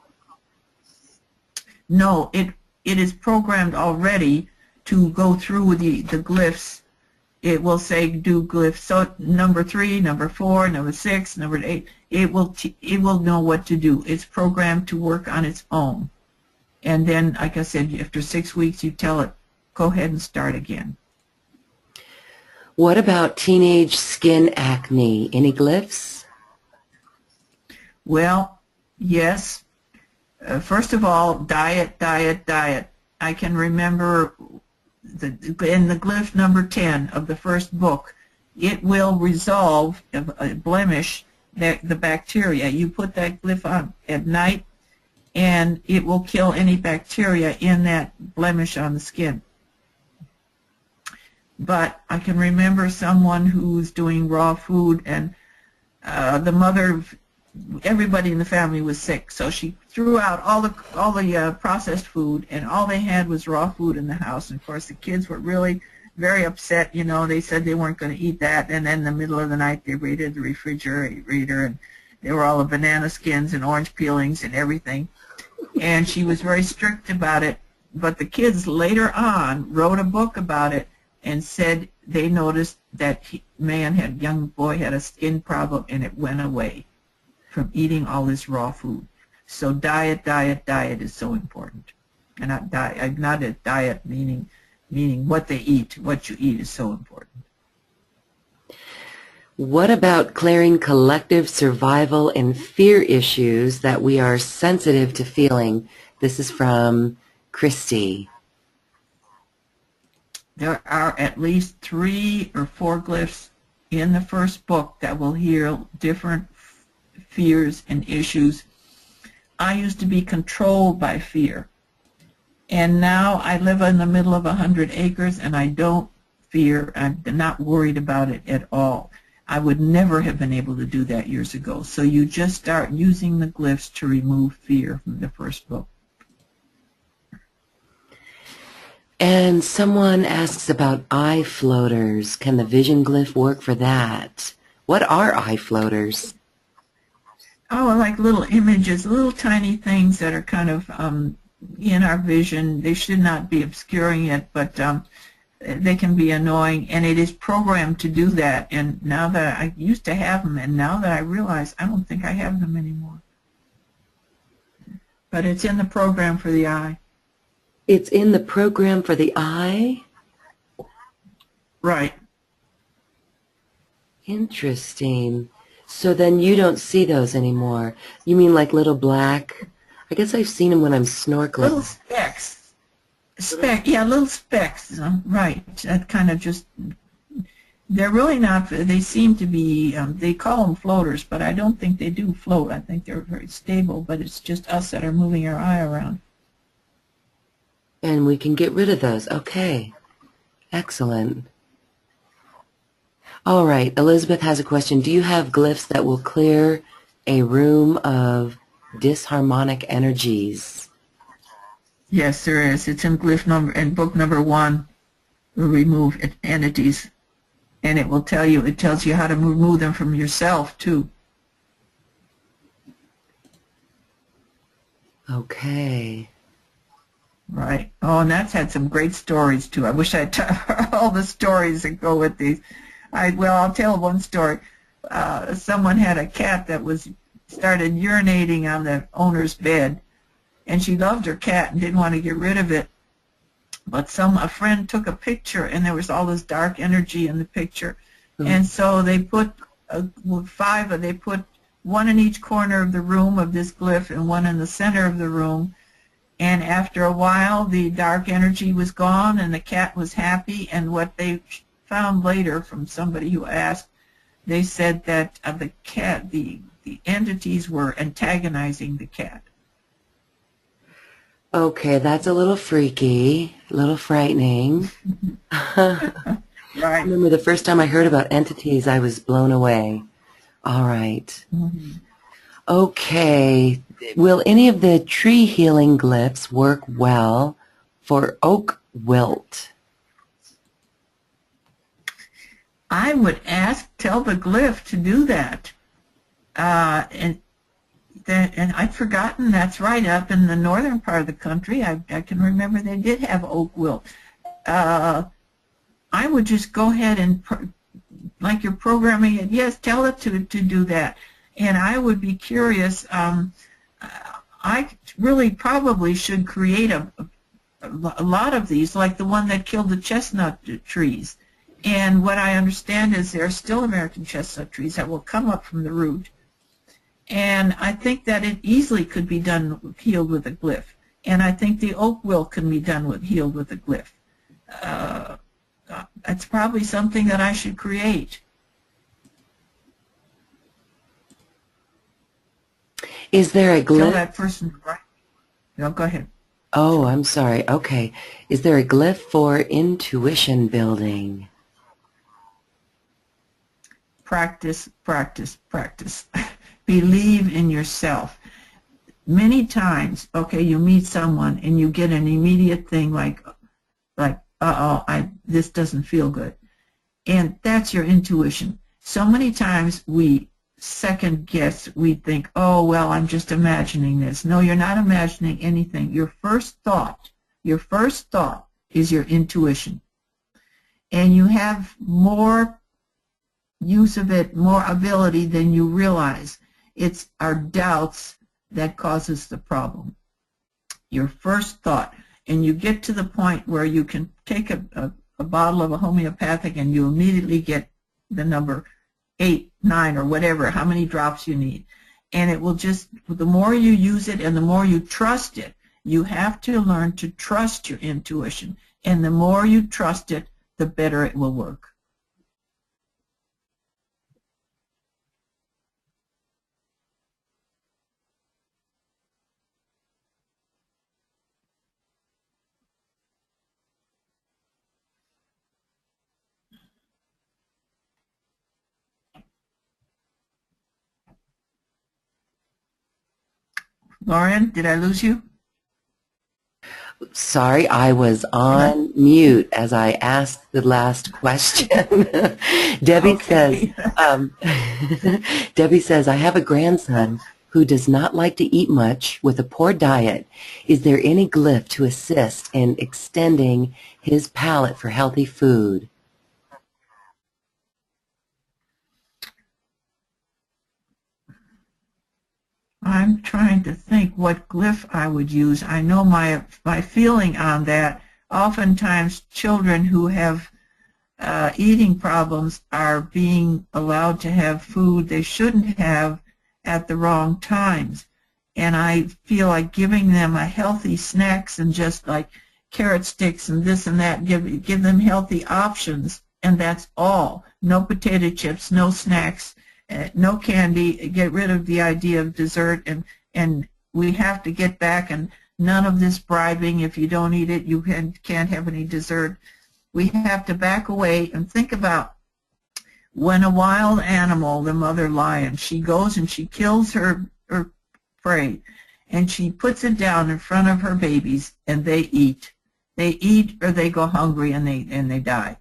No, it is programmed already to go through the glyphs. It will say do glyph so number 3, number 4, number 6, number 8. It will know what to do. It's programmed to work on its own. And then, like I said, after 6 weeks, you tell it, go ahead and start again. What about teenage skin acne? Any glyphs? Well, yes. First of all, diet. I can remember in the glyph number 10 of the first book, it will resolve a blemish, the bacteria. You put that glyph on at night, and it will kill any bacteria in that blemish on the skin. But I can remember someone who's doing raw food, and the mother, everybody in the family was sick, so she threw out all the processed food, and all they had was raw food in the house. And of course, the kids were really very upset. You know, they said they weren't going to eat that, and then in the middle of the night, they raided the refrigerator, and there were all the banana skins and orange peelings and everything. And she was very strict about it. But the kids later on wrote a book about it and said they noticed that young boy had a skin problem, and it went away from eating all this raw food. So diet is so important. And not a diet meaning what they eat. What you eat is so important. What about clearing collective survival and fear issues that we are sensitive to feeling? This is from Christy. There are at least 3 or 4 glyphs in the first book that will heal different fears and issues. I used to be controlled by fear, and now I live in the middle of 100 acres, and I don't fear. I'm not worried about it at all. I would never have been able to do that years ago. So you just start using the glyphs to remove fear from the first book. And someone asks about eye floaters. Can the vision glyph work for that? What are eye floaters? Oh, like little images, little tiny things that are kind of in our vision. They should not be obscuring it, but they can be annoying, and it is programmed to do that. And now that I used to have them, and now that I realize I don't think I have them anymore. But it's in the program for the eye. It's in the program for the eye? Right. Interesting. So then you don't see those anymore. You mean like little black? I guess I've seen them when I'm snorkeling. Little specks. Yeah, little specks. Right. That kind of just, they're really not, they seem to be, they call them floaters, but I don't think they do float. I think they're very stable, but it's just us that are moving our eye around. And we can get rid of those. Okay. Excellent. All right. Elizabeth has a question. Do you have glyphs that will clear a room of disharmonic energies? Yes, there is. It's in book number 1. We'll remove entities, and it tells you how to remove them from yourself too. Okay. Right. Oh, and that's had some great stories too. I wish I'd all the stories that go with these. Well, I'll tell one story. Someone had a cat that started urinating on the owner's bed, and she loved her cat and didn't want to get rid of it. But a friend took a picture, and there was all this dark energy in the picture. Mm-hmm. And so they put 5. They put 1 in each corner of the room of this glyph and 1 in the center of the room. And after a while, the dark energy was gone, and the cat was happy. And what they found later from somebody who asked, they said that the entities were antagonizing the cat. Okay, that's a little freaky, a little frightening. Right. I remember the first time I heard about entities, I was blown away. All right. Mm-hmm. Okay. Will any of the tree healing glyphs work well for oak wilt? I would tell the glyph to do that. And I'd forgotten, that's right, up in the northern part of the country, I can remember they did have oak wilt. I would just go ahead and, like you're programming it, yes, tell it to do that. And I would be curious, I really probably should create a lot of these, like the one that killed the chestnut trees. And what I understand is there are still American chestnut trees that will come up from the root. And I think that it easily could be healed with a glyph. And I think the oak wilt can be healed with a glyph. That's probably something that I should create. Is there a glyph? Tell that person, right? No, go ahead. Oh, I'm sorry. Okay. Is there a glyph for intuition building? Practice, practice, practice. Believe in yourself. Many times, okay, you meet someone and you get an immediate thing like, uh-oh, this doesn't feel good. And that's your intuition. So many times we second guess, we think, oh, well, I'm just imagining this. No, you're not imagining anything. Your first thought is your intuition. and you have more use of it, more ability than you realize. It's our doubts that causes the problem. Your first thought, and you get to the point where you can take a bottle of a homeopathic and you immediately get the number 8, 9, or whatever, how many drops you need. And it will just, the more you use it and the more you trust it, you have to learn to trust your intuition. And the more you trust it, the better it will work. Lauren, did I lose you? Sorry, I was on mute as I asked the last question. Debbie says, Debbie says, I have a grandson who does not like to eat much with a poor diet. Is there any glyph to assist in extending his palate for healthy food? I'm trying to think what glyph I would use. I know my feeling on that. Oftentimes children who have eating problems are being allowed to have food they shouldn't have at the wrong times. And I feel like giving them a healthy snacks and just like carrot sticks and this and that, give them healthy options, and that's all. No potato chips, no snacks, no candy, get rid of the idea of dessert, and we have to get back, and none of this bribing. If you don't eat it, you can't have any dessert. We have to back away and think about when a wild animal, the mother lion, she goes and she kills her prey, and she puts it down in front of her babies, and they eat. They eat or they go hungry and they die.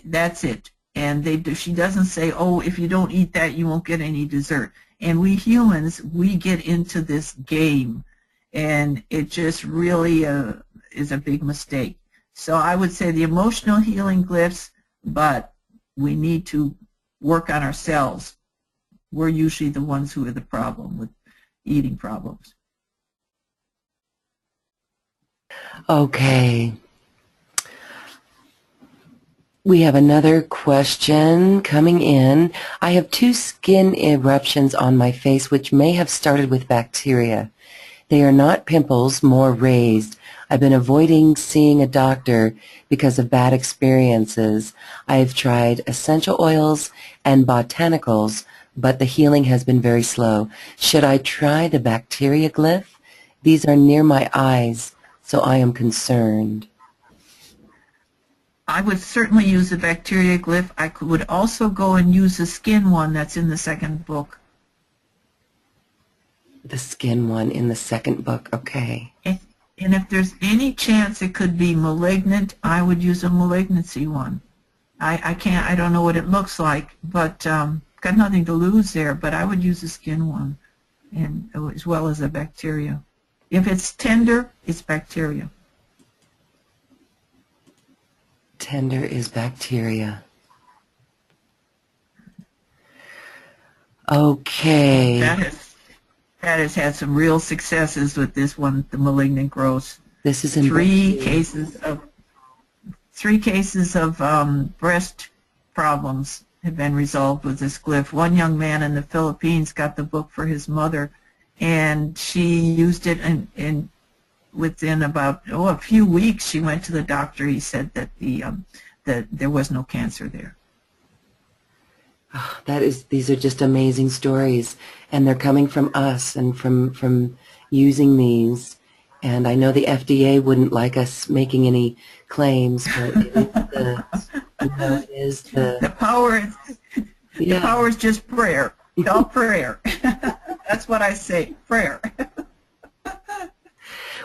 That's it. And she doesn't say, oh, if you don't eat that, you won't get any dessert. And we humans, we get into this game, and it just really is a big mistake. So I would say the emotional healing glyphs, but we need to work on ourselves. We're usually the ones who are the problem with eating problems. Okay. We have another question coming in. I have 2 skin eruptions on my face which may have started with bacteria. They are not pimples, more raised. I've been avoiding seeing a doctor because of bad experiences. I have tried essential oils and botanicals, but the healing has been very slow. Should I try the bacteria glyph? These are near my eyes, so I am concerned. I would certainly use the bacteria glyph. I would also go and use the skin one that's in the second book. The skin one in the second book, okay. And if there's any chance it could be malignant, I would use a malignancy one. I don't know what it looks like, but got nothing to lose there, but I would use the skin one, and as well as the bacteria. If it's tender, it's bacteria. Tender is bacteria. Okay. That has had some real successes with this one, the malignant growths. This is in three cases of breast problems have been resolved with this glyph. One young man in the Philippines got the book for his mother, and she used it, and within about a few weeks she went to the doctor. He said that that there was no cancer there. Oh, these are just amazing stories, and they're coming from us and from using these. And I know the FDA wouldn't like us making any claims, but it is the power. Yeah. The power is just prayer. It's all prayer. That's what I say, prayer.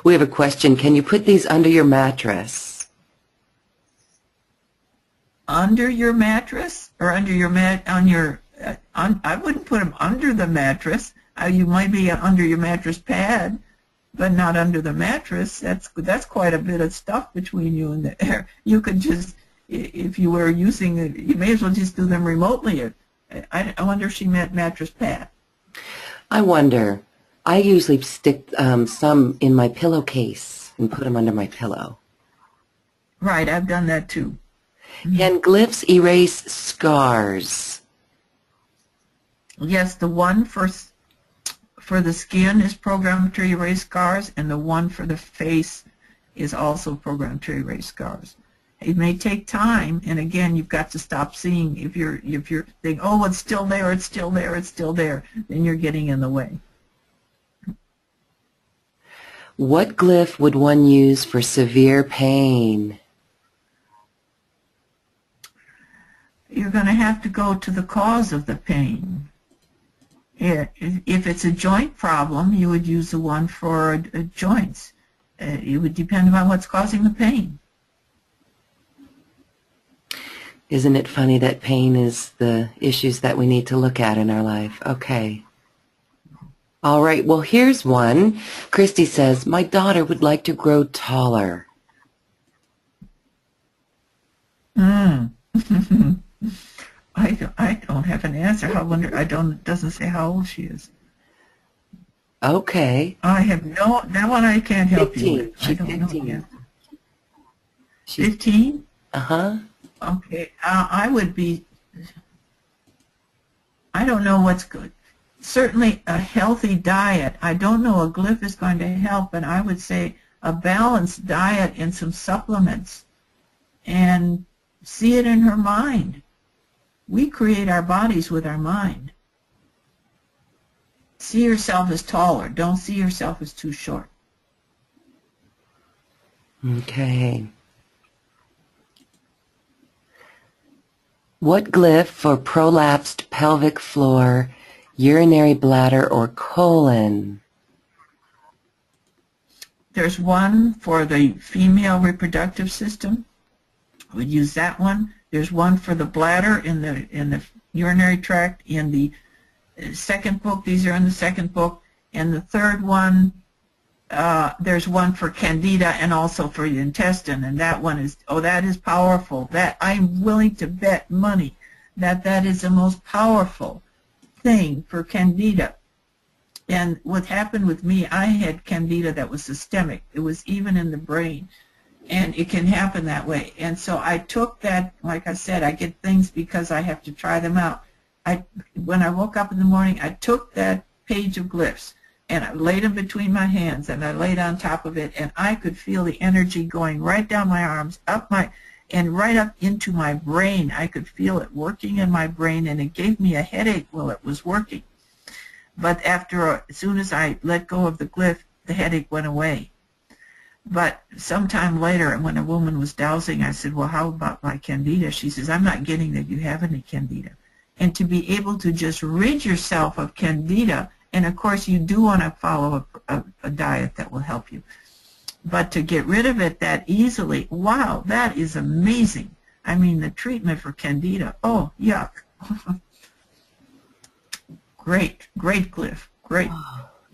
We have a question. Can you put these under your mattress? Under your mattress, or under your I wouldn't put them under the mattress. You might be under your mattress pad, but not under the mattress. That's quite a bit of stuff between you and the air. You could just if you were using it, you may as well just do them remotely. I wonder if she meant mattress pad. I wonder. I usually stick some in my pillowcase and put them under my pillow. Right, I've done that too. Can glyphs erase scars? Yes, the one for the skin is programmed to erase scars, and the one for the face is also programmed to erase scars. It may take time, and again, you've got to stop seeing. If you're thinking, oh, it's still there, it's still there, it's still there, then you're getting in the way. What glyph would one use for severe pain? You're going to have to go to the cause of the pain. If it's a joint problem, you would use the one for joints. It would depend on what's causing the pain. Isn't it funny that pain is the issues that we need to look at in our life? Okay. All right, well, here's one. Christy says, my daughter would like to grow taller. I don't have an answer. It doesn't say how old she is. Okay. I have that one I can't help 15. you with. She's I don't 15. know. 15? Uh-huh. Okay. I don't know what's good. Certainly a healthy diet. I don't know a glyph is going to help, but I would say a balanced diet and some supplements. And see it in her mind. We create our bodies with our mind. See yourself as taller. Don't see yourself as too short. Okay. What glyph for prolapsed pelvic floor, urinary bladder, or colon? There's one for the female reproductive system. We'd use that one. There's one for the bladder in the urinary tract in the second book. These are in the second book. And the third one, there's one for candida and also for the intestine. And that one is, that is powerful. That I'm willing to bet money that is the most powerful thing for candida. And what happened with me, I had candida that was systemic. It was even in the brain. And it can happen that way. And so I took that, like I said, I get things because I have to try them out. When I woke up in the morning, I took that page of glyphs and I laid them between my hands and I laid on top of it, and I could feel the energy going right down my arms, and right up into my brain. I could feel it working in my brain, and it gave me a headache while it was working. But as soon as I let go of the glyph, the headache went away. But sometime later, when a woman was dowsing, I said, well, how about my candida? She says, I'm not getting that you have any candida. And to be able to just rid yourself of candida, and of course you do want to follow a diet that will help you. But to get rid of it that easily, wow, that is amazing. I mean, the treatment for candida, oh, yuck. Great glyph, great.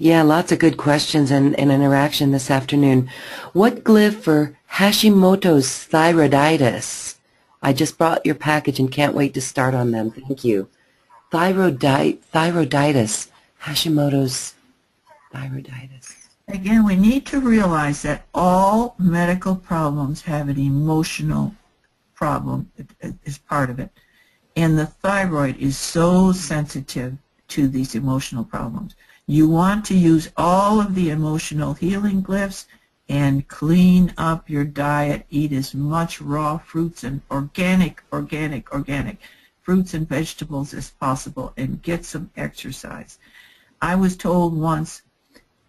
Yeah, lots of good questions and interaction this afternoon. What glyph for Hashimoto's thyroiditis? I just brought your package and can't wait to start on them. Thank you. Thyroiditis. Hashimoto's thyroiditis. Again, we need to realize that all medical problems have an emotional problem as part of it. And the thyroid is so sensitive to these emotional problems. You want to use all of the emotional healing glyphs and clean up your diet. Eat as much raw fruits and organic fruits and vegetables as possible, and get some exercise. I was told once,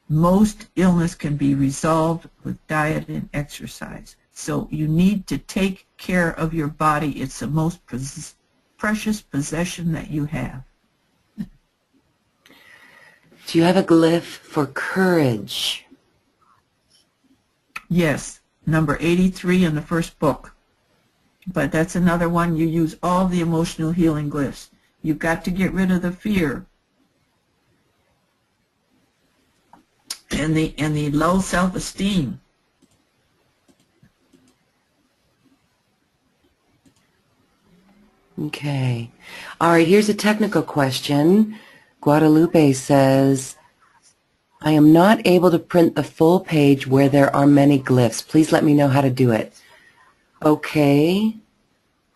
most illness can be resolved with diet and exercise. So you need to take care of your body. It's the most precious possession that you have. Do you have a glyph for courage? Yes, number 83 in the first book. But that's another one. You use all the emotional healing glyphs. You've got to get rid of the fear and the low self-esteem. Okay. All right, here's a technical question. Guadalupe says, I am not able to print the full page where there are many glyphs. Please let me know how to do it. Okay.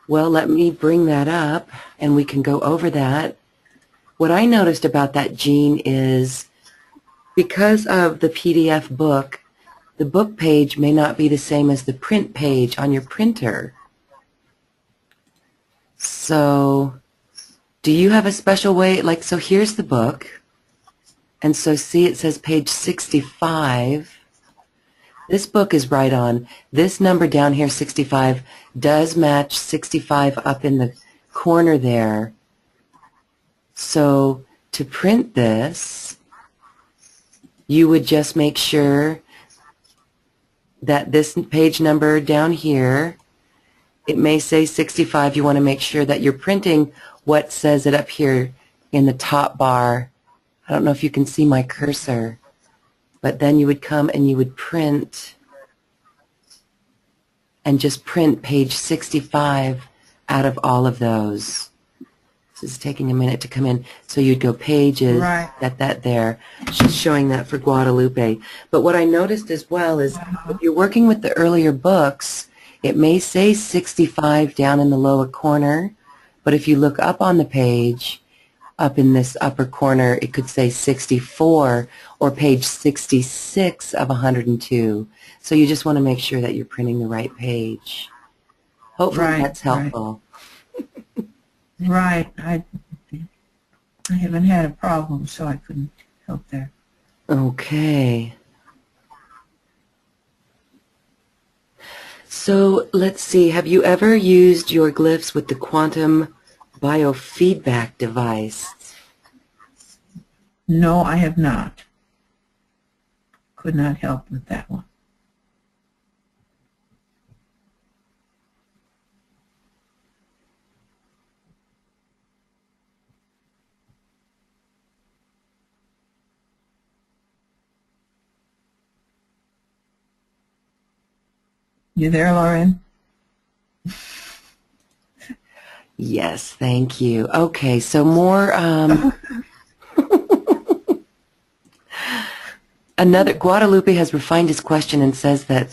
Well, let me bring that up and we can go over that. What I noticed about that, Jean, is because of the PDF book, the book page may not be the same as the print page on your printer. So, do you have a special way? Like, so here's the book. And so see, it says page 65. This book is right on. This number down here, 65, does match 65 up in the corner there. So to print this, you would just make sure that this page number down here, it may say 65. You want to make sure that you're printing what says it up here in the top bar. I don't know if you can see my cursor. But then you would come and you would print and just print page 65 out of all of those. This is taking a minute to come in. So you'd go pages, Right. that there. She's showing that for Guadalupe. But what I noticed as well is if you're working with the earlier books, it may say 65 down in the lower corner. But if you look up on the page, up in this upper corner, it could say 64 or page 66 of 102. So you just want to make sure that you're printing the right page. Hopefully that's helpful. Right. I haven't had a problem, so I couldn't help there. Okay. So let's see. Have you ever used your glyphs with the quantum biofeedback device? No, I have not. Could not help with that one. You there, Lauren? Yes, thank you. Okay, so more, another, Guadalupe has refined his question and says that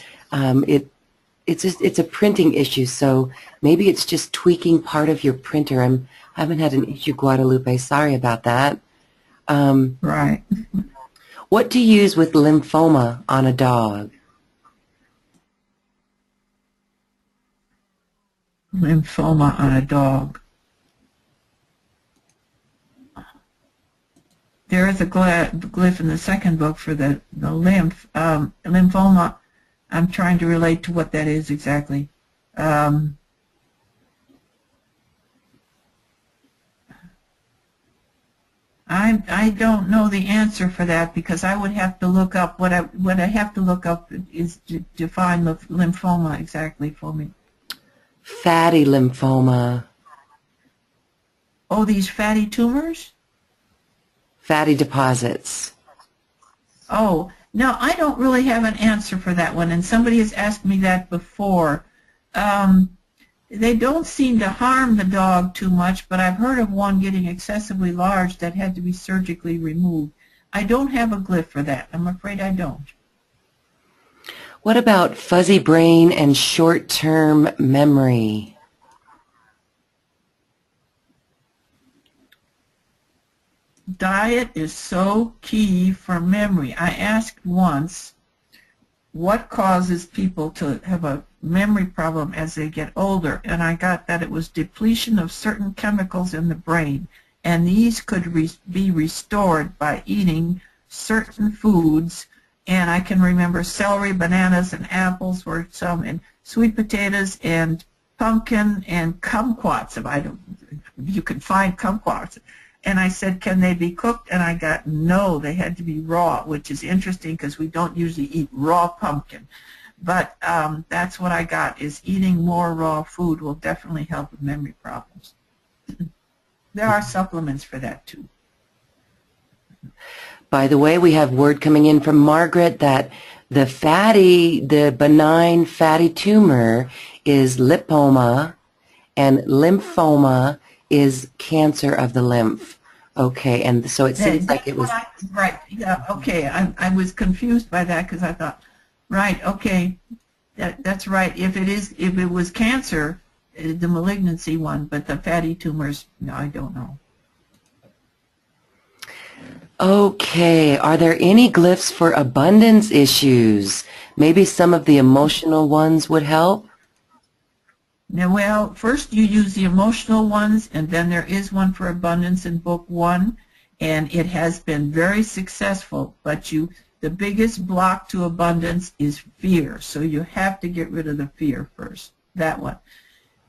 it's a printing issue, so maybe it's just tweaking part of your printer. I haven't had an issue, Guadalupe. Sorry about that. Right. What to use with lymphoma on a dog? Lymphoma on a dog. There is a glyph in the second book for the lymphoma. I'm trying to relate to what that is exactly. I don't know the answer for that because I would have to look up what I have to look up is to define the lymphoma exactly for me. Fatty lymphoma. Oh, these fatty tumors? Fatty deposits. Oh, no, I don't really have an answer for that one, and somebody has asked me that before. They don't seem to harm the dog too much, but I've heard of one getting excessively large that had to be surgically removed. I don't have a glyph for that. I'm afraid I don't. What about fuzzy brain and short-term memory? Diet is so key for memory. I asked once what causes people to have a memory problem as they get older, and I got that it was depletion of certain chemicals in the brain, and these could be restored by eating certain foods. And I can remember celery, bananas, and apples were some, and sweet potatoes, and pumpkin, and kumquats. You can find kumquats. And I said, can they be cooked? And I got, no, they had to be raw, which is interesting because we don't usually eat raw pumpkin. But that's what I got, is eating more raw food will definitely help with memory problems. There are supplements for that, too. By the way, we have word coming in from Margaret that the benign fatty tumor is lipoma, and lymphoma is cancer of the lymph. Okay, and so it seems like it was... Right, yeah, okay. I was confused by that because I thought, right, okay, that's right. If it was cancer, the malignancy one, but the fatty tumors, no, I don't know. Okay, are there any glyphs for abundance issues? Maybe some of the emotional ones would help? Now, well, first you use the emotional ones, and then there is one for abundance in book 1, and it has been very successful, but the biggest block to abundance is fear, so you have to get rid of the fear first, that one.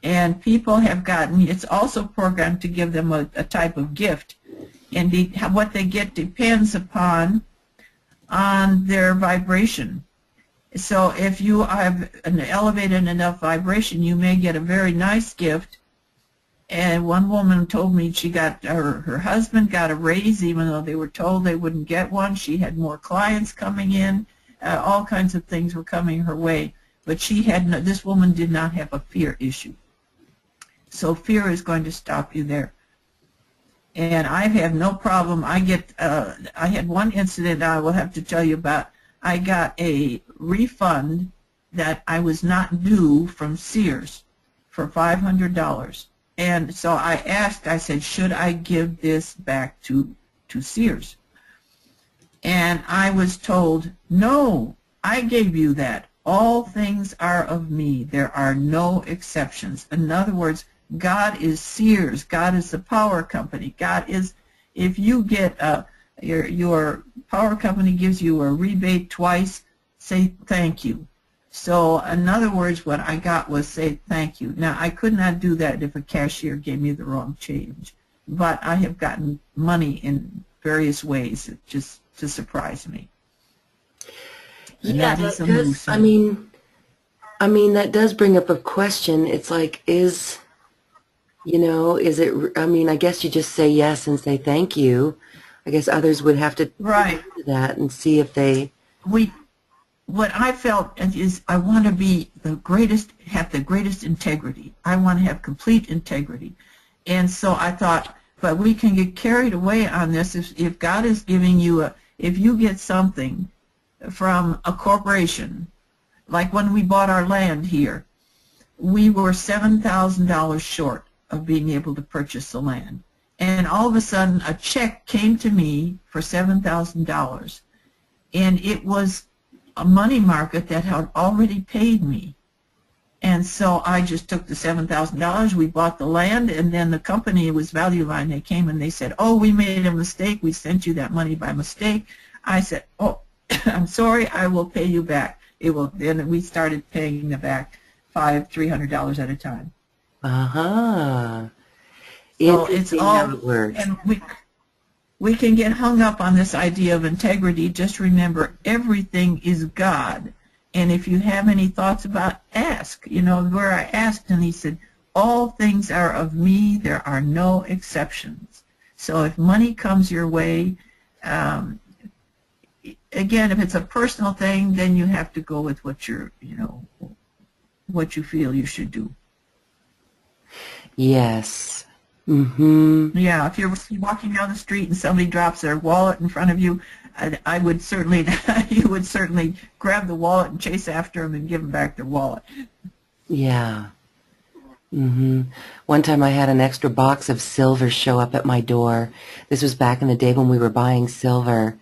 And people have gotten, it's also programmed to give them a type of gift, and what they get depends on their vibration. So if you have an elevated enough vibration, you may get a very nice gift. And one woman told me she got, her husband got a raise even though they were told they wouldn't get one. She had more clients coming in. All kinds of things were coming her way. But this woman did not have a fear issue. So fear is going to stop you there. And I have no problem. I had one incident I will have to tell you about. I got a refund that I was not due from Sears for $500. And so I said, should I give this back to Sears? And I was told, no, I gave you that. All things are of me. There are no exceptions. In other words, God is Sears. God is the power company. God is, if you get your power company gives you a rebate twice, say thank you. So in other words, what I got was say thank you. Now, I could not do that if a cashier gave me the wrong change, but I have gotten money in various ways just to surprise me. And yeah, that does, I mean, that does bring up a question. It's like, is it, I mean, I guess you just say yes and say thank you. I guess others would have to do that and see if they... What I felt is I want to be have the greatest integrity. I want to have complete integrity. And so I thought, but we can get carried away on this if God is giving you if you get something from a corporation, like when we bought our land here, we were $7,000 short of being able to purchase the land. And all of a sudden, a check came to me for $7,000, and it was a money market that had already paid me. And so I just took the $7,000, we bought the land, and then the company, it was Value Line, they came and they said, oh, we made a mistake, we sent you that money by mistake. I said, oh, I'm sorry, I will pay you back. Then we started paying them back $300 at a time. Uh-huh. So it's all, and we can get hung up on this idea of integrity. Just remember, everything is God. And if you have any thoughts about, ask. Where I asked, and he said, all things are of me. There are no exceptions. So if money comes your way, again, if it's a personal thing, then you have to go with what what you feel you should do. Yes. Mm-hmm. Yeah, if you're walking down the street and somebody drops their wallet in front of you, I would certainly, you would certainly grab the wallet and chase after them and give them back their wallet. Yeah. Mm-hmm. One time I had an extra box of silver show up at my door. This was back in the day when we were buying silver,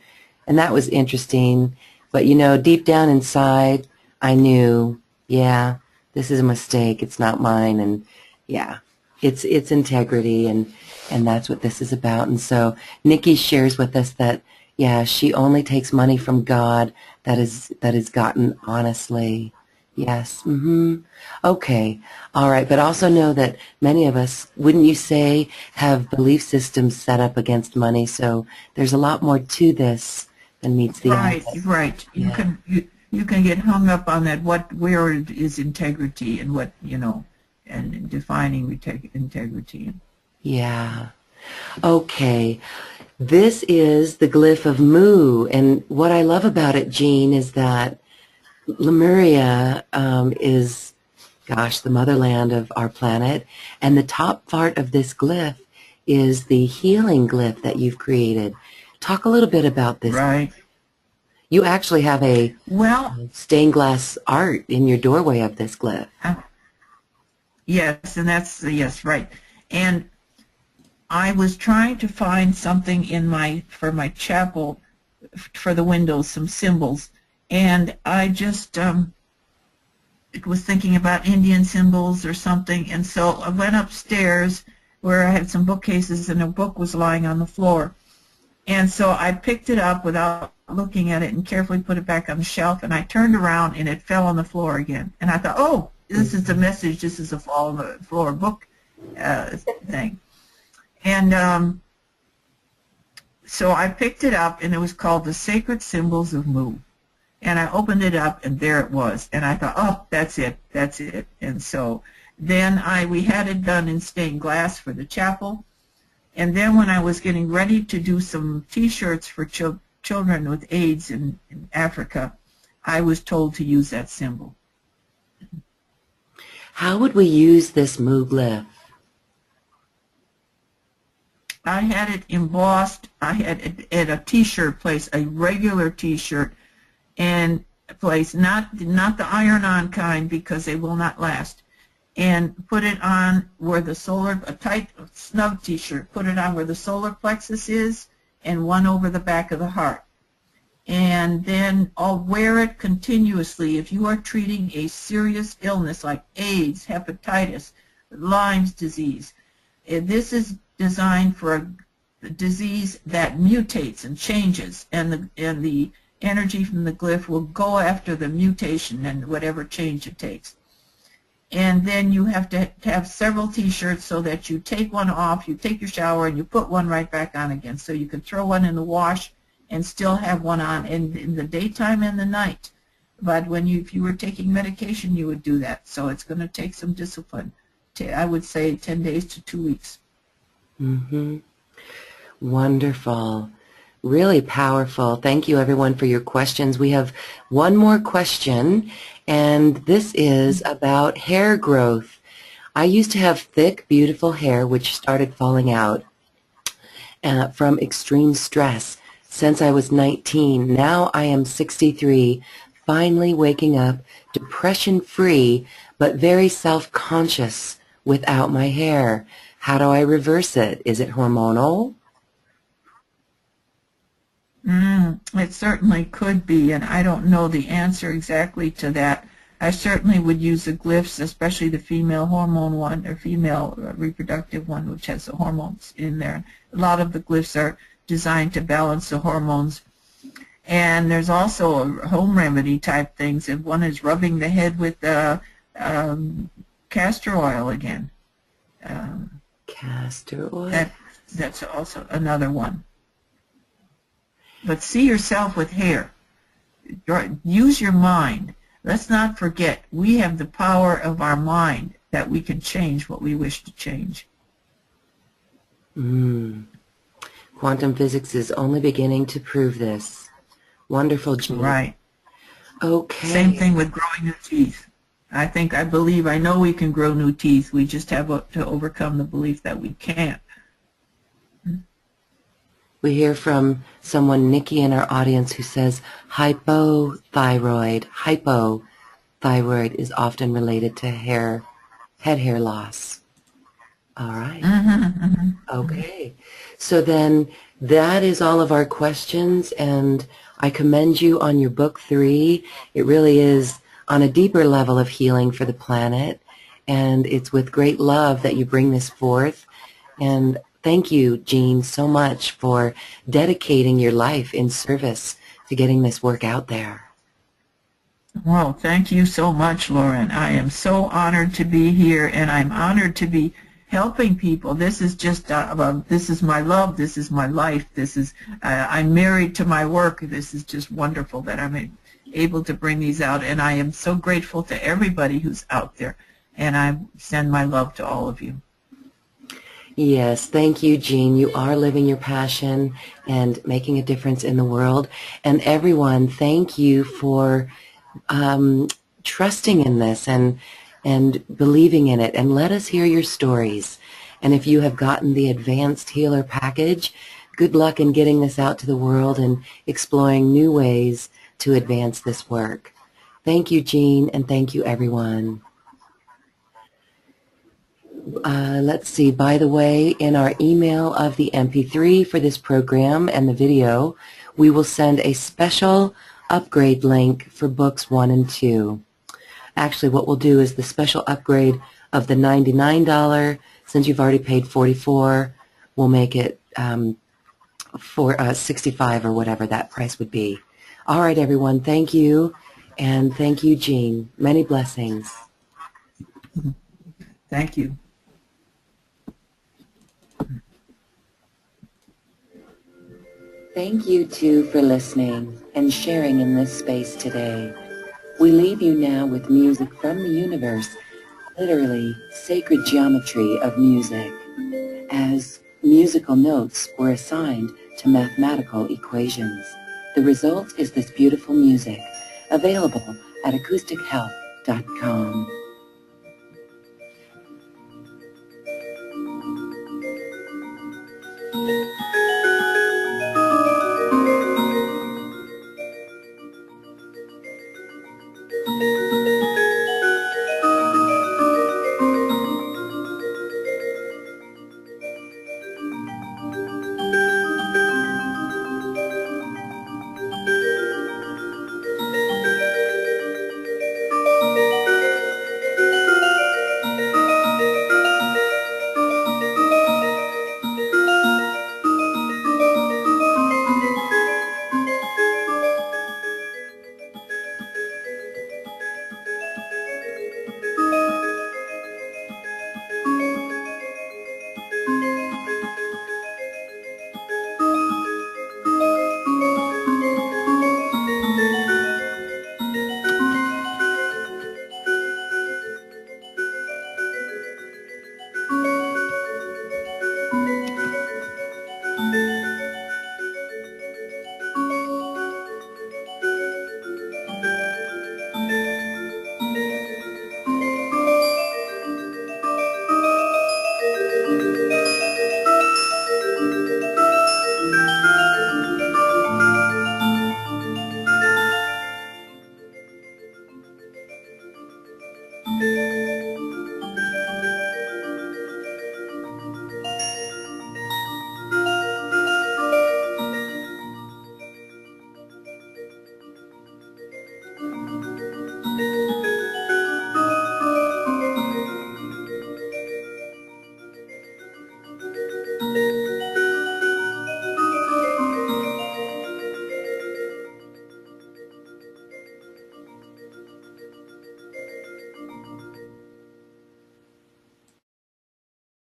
and that was interesting. But deep down inside, I knew, yeah, this is a mistake. It's not mine, and yeah. It's integrity, and that's what this is about. And so Nikki shares with us that, yeah, she only takes money from God that is gotten honestly. Yes. Mm-hmm. Okay. All right. But also know that many of us, wouldn't you say, have belief systems set up against money. So there's a lot more to this than meets the eye. Right. Yeah. You can get hung up on that. Where is integrity, and what and defining integrity. Yeah. Okay. This is the glyph of Mu, and what I love about it, Jean, is that Lemuria is gosh, the motherland of our planet. And the top part of this glyph is the healing glyph that you've created. Talk a little bit about this. Right. You actually have a Well, stained glass art in your doorway of this glyph. yes, and that's, yes, right. And I was trying to find something for my chapel, for the windows, some symbols. And I just was thinking about Indian symbols or something. And so I went upstairs where I had some bookcases and a book was lying on the floor. And so I picked it up without looking at it and carefully put it back on the shelf, and I turned around and it fell on the floor again. And I thought, oh, this is the message, this is a fall on the floor book thing. And so I picked it up, and it was called The Sacred Symbols of Mu. And I opened it up, and there it was. And I thought, oh, that's it, that's it. And so then we had it done in stained glass for the chapel. And then when I was getting ready to do some T-shirts for children with AIDS in Africa, I was told to use that symbol. How would we use this Mu glyph? I had it embossed. I had it at a T-shirt place, a regular T-shirt and place, not the iron-on kind because they will not last. And put it on where the a tight, snug T-shirt, put it on where the solar plexus is, and one over the back of the heart. And then I'll wear it continuously. If you are treating a serious illness like AIDS, hepatitis, Lyme's disease, this is designed for a disease that mutates and changes, and the energy from the glyph will go after the mutation and whatever change it takes. And then you have to have several T-shirts so that you take one off, you take your shower, and you put one right back on again. So you can throw one in the wash and still have one on in the daytime and the night. But if you were taking medication, you would do that. So it's going to take some discipline. I would say 10 days to 2 weeks. Mm-hmm. Wonderful. Really powerful. Thank you, everyone, for your questions. We have one more question, and this is about hair growth. I used to have thick, beautiful hair, which started falling out from extreme stress since I was 19. Now I am 63, finally waking up, depression-free, but very self-conscious without my hair. How do I reverse it? Is it hormonal? It certainly could be, and I don't know the answer exactly to that. I certainly would use the glyphs, especially the female hormone one, or female reproductive one, which has the hormones in there. A lot of the glyphs are designed to balance the hormones. And there's also home remedy type things, and one is rubbing the head with castor oil again. Castor oil? That's also another one. But see yourself with hair. Use your mind. Let's not forget, we have the power of our mind that we can change what we wish to change. Quantum physics is only beginning to prove this. Wonderful, Jean. Right. Okay. Same thing with growing new teeth. I know we can grow new teeth. We just have to overcome the belief that we can't. We hear from someone, Nikki, in our audience who says hypothyroid. Hypothyroid is often related to head hair loss. All right. Okay. So then that is all of our questions, and I commend you on your book 3. It really is on a deeper level of healing for the planet, and it's with great love that you bring this forth. And thank you, Jean, so much for dedicating your life in service to getting this work out there. Well, thank you so much, Lauren. I am so honored to be here, and I'm honored to be helping people. This is just, this is my love, this is my life, I'm married to my work. This is just wonderful that I'm able to bring these out, and I am so grateful to everybody who's out there, and I send my love to all of you. Yes, thank you, Jean. You are living your passion and making a difference in the world. And everyone, thank you for trusting in this and and believing in it, and let us hear your stories. And if you have gotten the Advanced Healer package, good luck in getting this out to the world and exploring new ways to advance this work. Thank you, Jean, and thank you, everyone. Let's see, by the way, in our email of the MP3 for this program and the video, we will send a special upgrade link for books 1 and 2. Actually, what we'll do is the special upgrade of the $99, since you've already paid $44, we'll make it for $65 or whatever that price would be. All right, everyone, thank you, and thank you, Jean. Many blessings. Thank you. Thank you, too, for listening and sharing in this space today. We leave you now with music from the universe, literally sacred geometry of music, as musical notes were assigned to mathematical equations. The result is this beautiful music, available at acoustichealth.com.